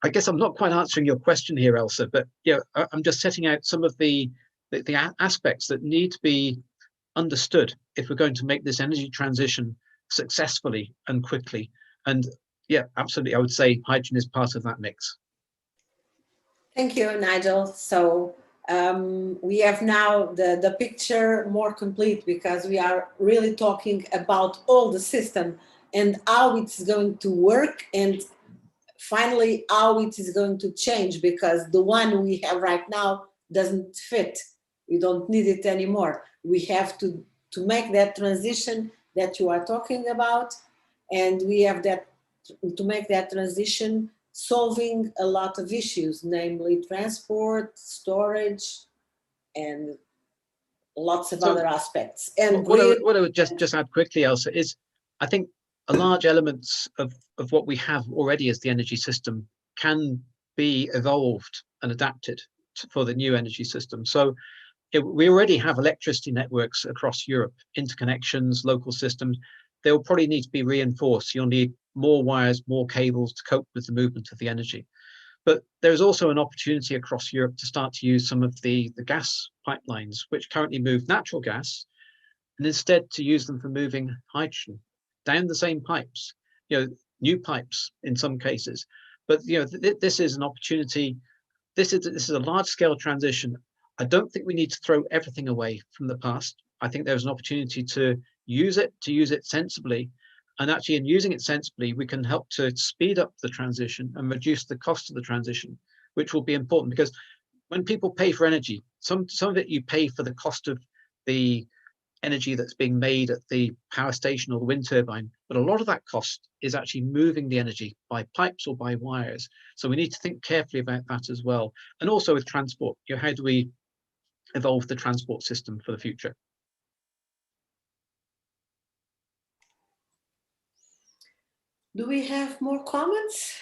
I guess I'm not quite answering your question here, Elsa, but I'm just setting out some of the aspects that need to be understood if we're going to make this energy transition successfully and quickly. And absolutely, I would say hydrogen is part of that mix. Thank you, Nigel. So we have now the picture more complete, because we are really talking about all the system and how it's going to work, and finally how it is going to change, because the one we have right now doesn't fit. We don't need it anymore. We have to make that transition that you are talking about, and we have to make that transition solving a lot of issues, namely transport, storage, and lots of other aspects. And what I would just add quickly, Elsa, is I think a large element of what we have already as the energy system can be evolved and adapted for the new energy system. So we already have electricity networks across Europe, interconnections, local systems. They will probably need to be reinforced. You'll need more wires, more cables to cope with the movement of the energy. But there's also an opportunity across Europe to start to use some of the gas pipelines, which currently move natural gas, and instead to use them for moving hydrogen down the same pipes, new pipes in some cases. But this is an opportunity. This is a large-scale transition. I don't think we need to throw everything away from the past. I think there's an opportunity to use it sensibly. And actually, in using it sensibly, we can help to speed up the transition and reduce the cost of the transition, which will be important, because when people pay for energy, some of it you pay for the cost of the energy that's being made at the power station or the wind turbine, but a lot of that cost is actually moving the energy by pipes or by wires. So we need to think carefully about that as well. And also with transport, how do we evolve the transport system for the future? Do we have more comments?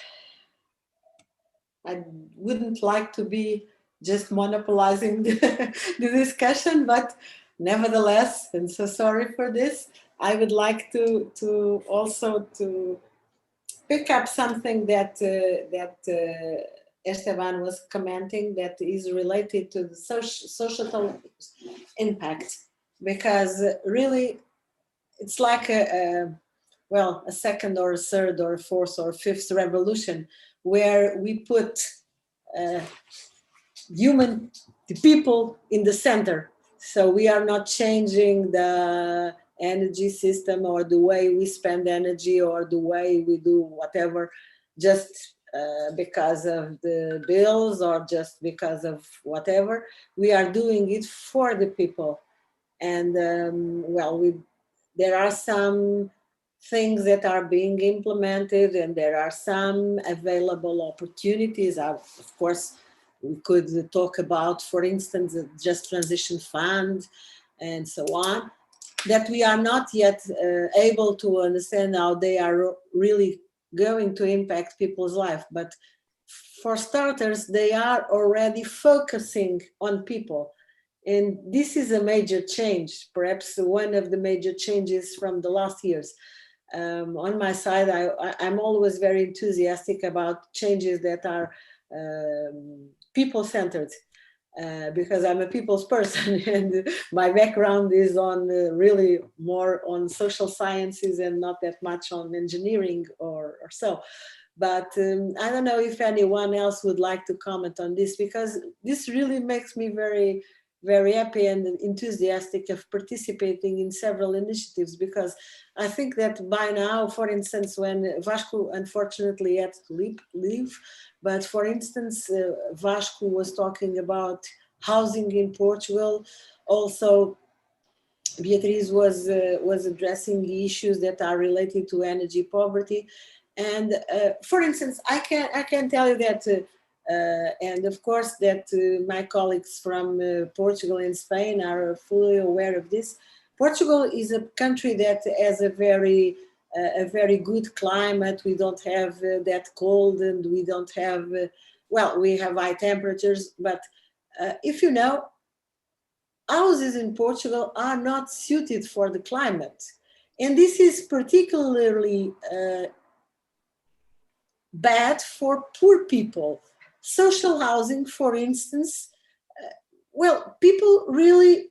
I wouldn't like to be just monopolizing the discussion, but nevertheless, and so sorry for this, I would like to also to pick up something that Esteban was commenting that is related to the social impact, because really it's like a second or a third or a fourth or fifth revolution where we put the people in the center. So we are not changing the energy system or the way we spend energy or the way we do whatever just because of the bills or just because of whatever. We are doing it for the people. And there are some things that are being implemented and there are some available opportunities. Of course, we could talk about, for instance, the Just Transition Fund and so on, that we are not yet able to understand how they are really going to impact people's life. But for starters, they are already focusing on people. And this is a major change, perhaps one of the major changes from the last years. On my side, I'm always very enthusiastic about changes that are people-centered, because I'm a people's person and my background is on really more on social sciences and not that much on engineering or so. But I don't know if anyone else would like to comment on this, because this really makes me very, very happy and enthusiastic of participating in several initiatives, because I think that by now, for instance, when Vasco unfortunately had to leave, but for instance, Vasco was talking about housing in Portugal. Also, Beatriz was addressing the issues that are related to energy poverty. And for instance, I can tell you that and of course that my colleagues from Portugal and Spain are fully aware of this. Portugal is a country that has a very good climate. We don't have that cold and we don't have, we have high temperatures, but if you know, houses in Portugal are not suited for the climate. And this is particularly bad for poor people. Social housing, for instance, people really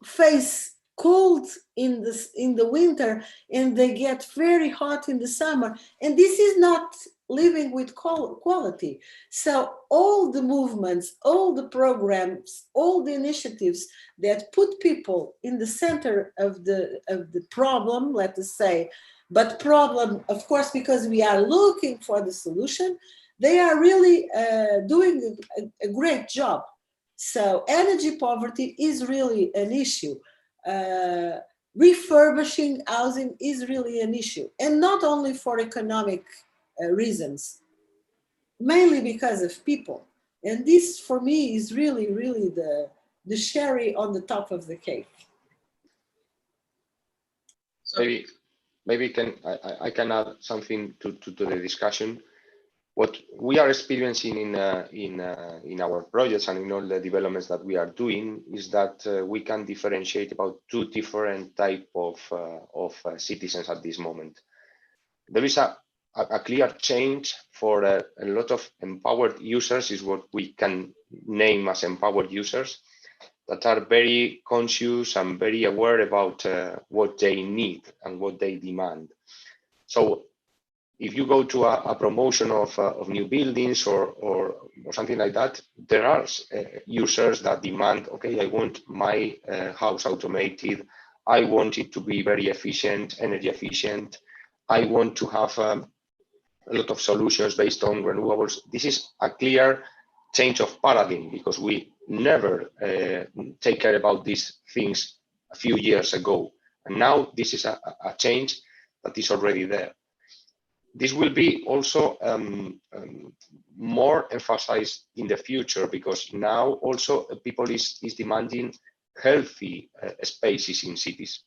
face cold in the winter and they get very hot in the summer. And this is not living with quality. So all the movements, all the programs, all the initiatives that put people in the center of the problem, let us say, but problem, of course, because we are looking for the solution, they are really doing a great job. So energy poverty is really an issue. Refurbishing housing is really an issue, and not only for economic reasons, mainly because of people. And this, for me, is really, really the cherry on the top of the cake. Maybe I can add something to the discussion. What we are experiencing in our projects and in all the developments that we are doing is that we can differentiate about two different types of citizens at this moment. There is a clear change for a lot of empowered users, is what we can name as empowered users, that are very conscious and very aware about what they need and what they demand. So if you go to a promotion of new buildings or something like that, there are users that demand, okay, I want my house automated. I want it to be very efficient, energy efficient. I want to have a lot of solutions based on renewables. This is a clear change of paradigm, because we never take care about these things a few years ago. And now this is a change that is already there. This will be also more emphasized in the future, because now also people is demanding healthy spaces in cities,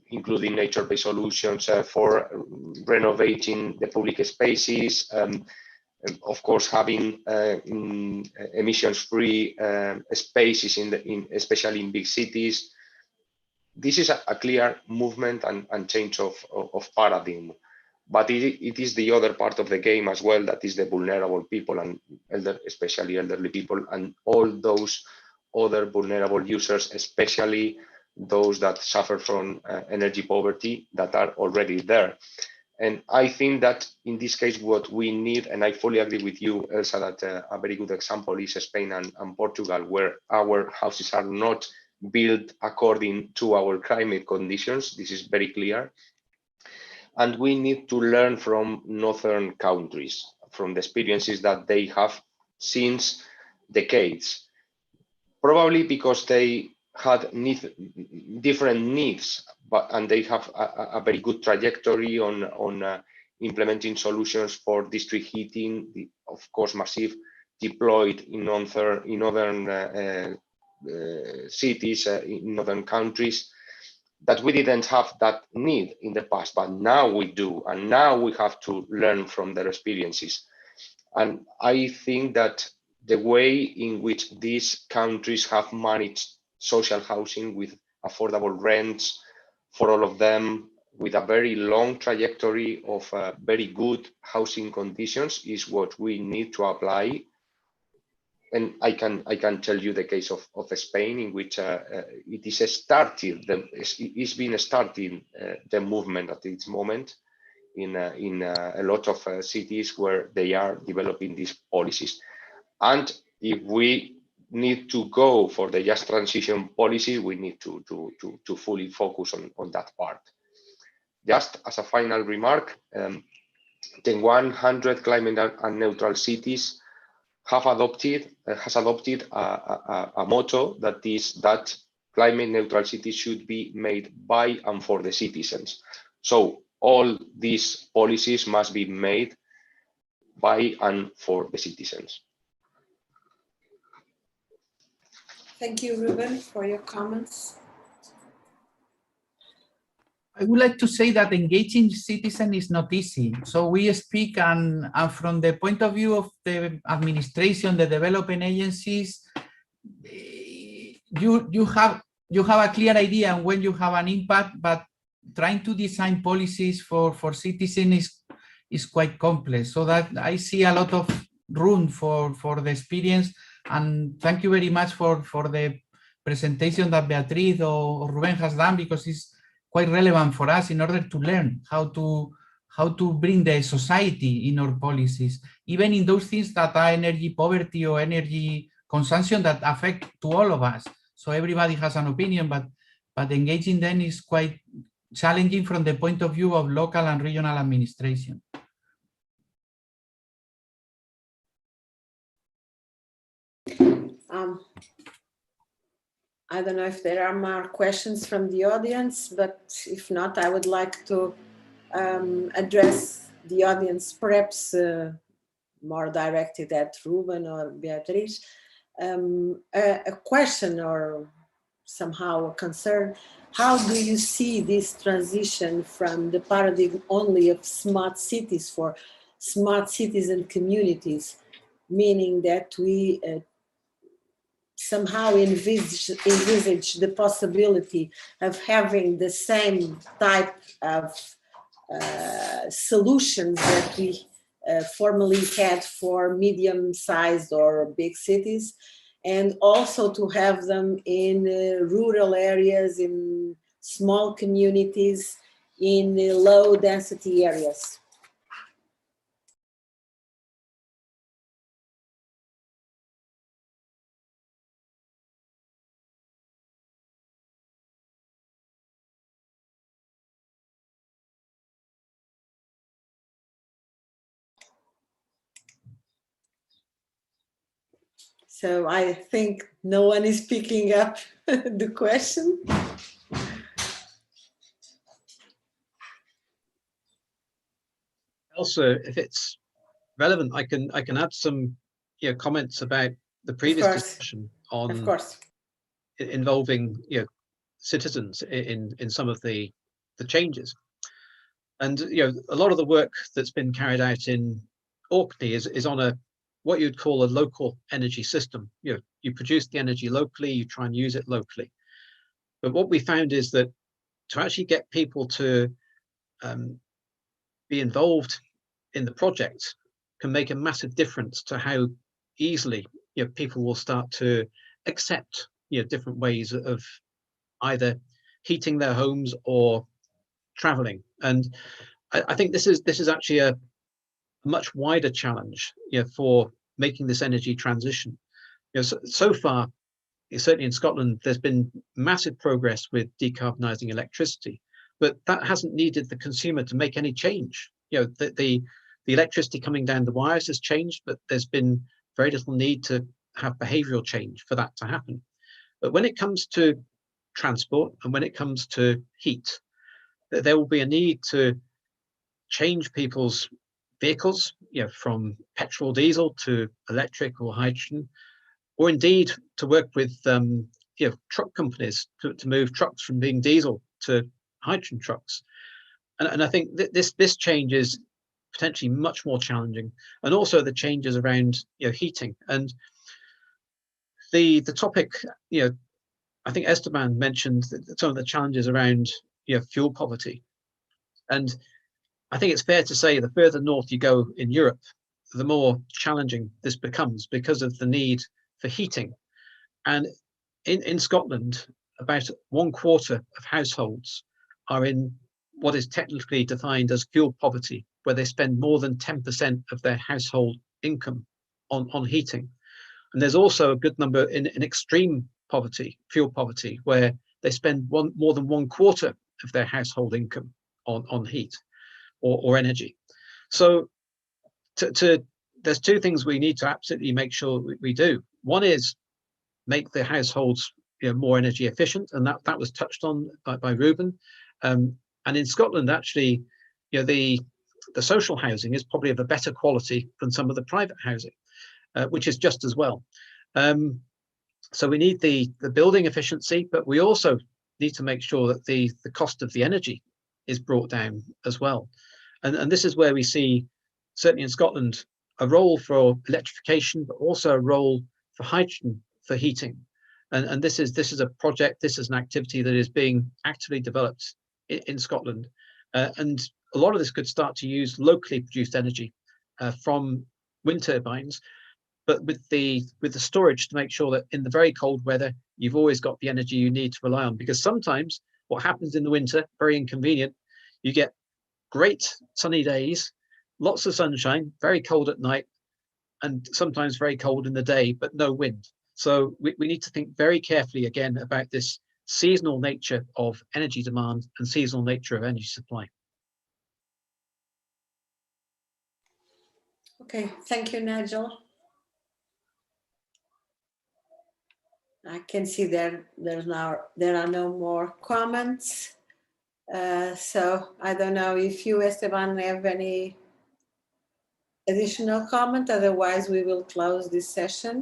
including nature-based solutions for renovating the public spaces, of course, having emissions-free spaces especially in big cities. This is a clear movement and change of paradigm. But it is the other part of the game as well, that is the vulnerable people and especially elderly people and all those other vulnerable users, especially those that suffer from energy poverty that are already there. And I think that in this case, what we need, and I fully agree with you, Elsa, that a very good example is Spain and Portugal, where our houses are not built according to our climate conditions. This is very clear. And we need to learn from northern countries, from the experiences that they have since decades, probably because they had different needs, and they have a very good trajectory on implementing solutions for district heating, of course, massive deployed in northern cities, in northern countries, that we didn't have that need in the past, but now we do, and now we have to learn from their experiences. And I think that the way in which these countries have managed social housing with affordable rents for all of them, with a very long trajectory of very good housing conditions, is what we need to apply. And I can tell you the case of Spain, in which it is it's been starting the movement at this moment in a lot of cities where they are developing these policies. And if we need to go for the just transition policy, we need to fully focus on that part. Just as a final remark, the 100 climate and neutral cities has adopted a motto that is that climate neutral cities should be made by and for the citizens. So all these policies must be made by and for the citizens. Thank you, Ruben, for your comments. I would like to say that engaging citizens is not easy. So we speak, and from the point of view of the administration, the developing agencies, you have a clear idea when you have an impact, but trying to design policies for citizens is quite complex. So that I see a lot of room for the experience. And thank you very much for the presentation that Beatriz or Ruben has done, because it's quite relevant for us in order to learn how to bring the society in our policies, even in those things that are energy poverty or energy consumption that affect to all of us. So everybody has an opinion, but engaging them is quite challenging from the point of view of local and regional administration. I don't know if there are more questions from the audience, but if not, I would like to address the audience, perhaps more directed at Ruben or Beatriz. A question or somehow a concern: how do you see this transition from the paradigm only of smart cities for smart cities and communities, meaning that we somehow envisage the possibility of having the same type of solutions that we formerly had for medium-sized or big cities, and also to have them in rural areas, in small communities, in low-density areas. So I think no one is picking up the question. Also, if it's relevant, I can add some comments about the previous discussion on involving citizens in some of the changes. And a lot of the work that's been carried out in Orkney is on a what you'd call a local energy system. You know, you produce the energy locally, you try and use it locally. But what we found is that to actually get people to be involved in the project can make a massive difference to how easily, you know, people will start to accept, you know, different ways of either heating their homes or traveling. And I think this is actually a much wider challenge, you know, for making this energy transition. You know, so far, certainly in Scotland, there's been massive progress with decarbonising electricity, but that hasn't needed the consumer to make any change. You know, the electricity coming down the wires has changed, but there's been very little need to have behavioural change for that to happen. But when it comes to transport and when it comes to heat, there will be a need to change people's vehicles, you know, from petrol, diesel to electric or hydrogen, or indeed to work with you know, truck companies to move trucks from being diesel to hydrogen trucks. And I think this change is potentially much more challenging, and also the changes around, you know, heating. And the topic, you know, I think Esteban mentioned some of the challenges around, you know, fuel poverty. And I think it's fair to say the further north you go in Europe, the more challenging this becomes because of the need for heating. And in Scotland, about 1/4 of households are in what is technically defined as fuel poverty, where they spend more than 10% of their household income on heating. And there's also a good number in extreme poverty, fuel poverty, where they spend more than 1/4 of their household income on heat or energy. So there's two things we need to absolutely make sure we do. One is make the households, you know, more energy efficient, and that was touched on by Ruben. And in Scotland, actually, you know, the social housing is probably of a better quality than some of the private housing, which is just as well. So we need the building efficiency, but we also need to make sure that the cost of the energy is brought down as well. And this is where we see, certainly in Scotland, a role for electrification, but also a role for hydrogen for heating. And this is a project, this is an activity that is being actively developed in Scotland. And a lot of this could start to use locally produced energy from wind turbines, but with the storage to make sure that in the very cold weather, you've always got the energy you need to rely on. Because sometimes what happens in the winter, very inconvenient, you get great sunny days, lots of sunshine, very cold at night, and sometimes very cold in the day, but no wind. So we need to think very carefully again about this seasonal nature of energy demand and seasonal nature of energy supply. Okay, thank you, Nigel. I can see there are no more comments. So I don't know if you, Esteban, have any additional comment. Otherwise, we will close this session.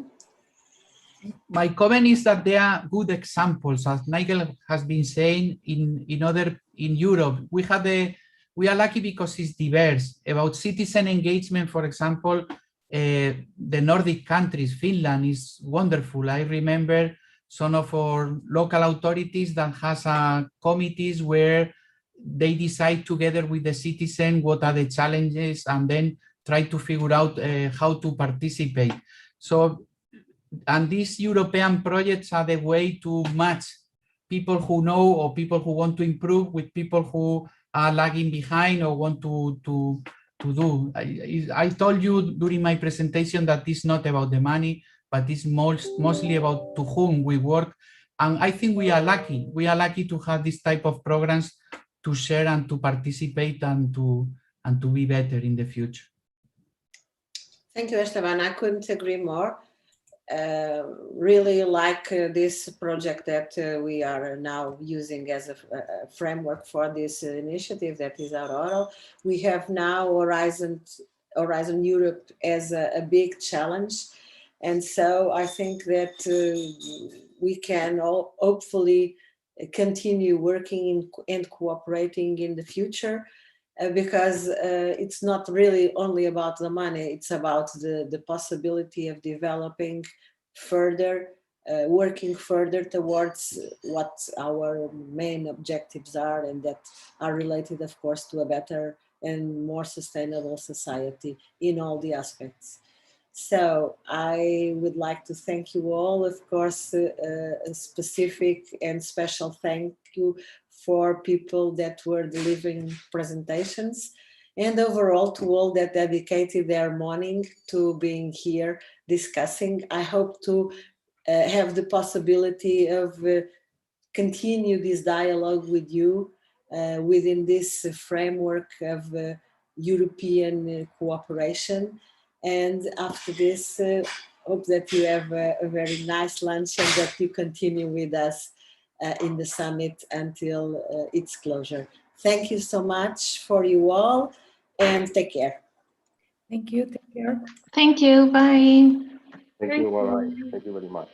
My comment is that there are good examples, as Nigel has been saying, in Europe. We are lucky because it's diverse. About citizen engagement, for example, the Nordic countries, Finland is wonderful. I remember some of our local authorities that has committees where they decide together with the citizen what are the challenges and then try to figure out how to participate. So, and these European projects are the way to match people who know or people who want to improve with people who are lagging behind or want to do. I told you during my presentation that it's not about the money, but it's mostly about to whom we work. And I think we are lucky. We are lucky to have this type of programs to share and to participate and to be better in the future. Thank you, Esteban. I couldn't agree more. Really like this project that we are now using as a framework for this initiative that is Aurora. We have now Horizon Europe as a big challenge. And so I think that we can all hopefully continue working and cooperating in the future. because it's not really only about the money, it's about the possibility of developing further, working further towards what our main objectives are, and that are related, of course, to a better and more sustainable society in all the aspects. So I would like to thank you all. Of course, a specific and special thank you for people that were delivering presentations, and overall to all that dedicated their morning to being here discussing. I hope to have the possibility of continue this dialogue with you within this framework of European cooperation. And after this, hope that you have a very nice lunch and that you continue with us in the summit until its closure. Thank you so much for you all, and take care. Thank you. Take care. Thank you. Bye. Thank you. Bye-bye. Thank you very much.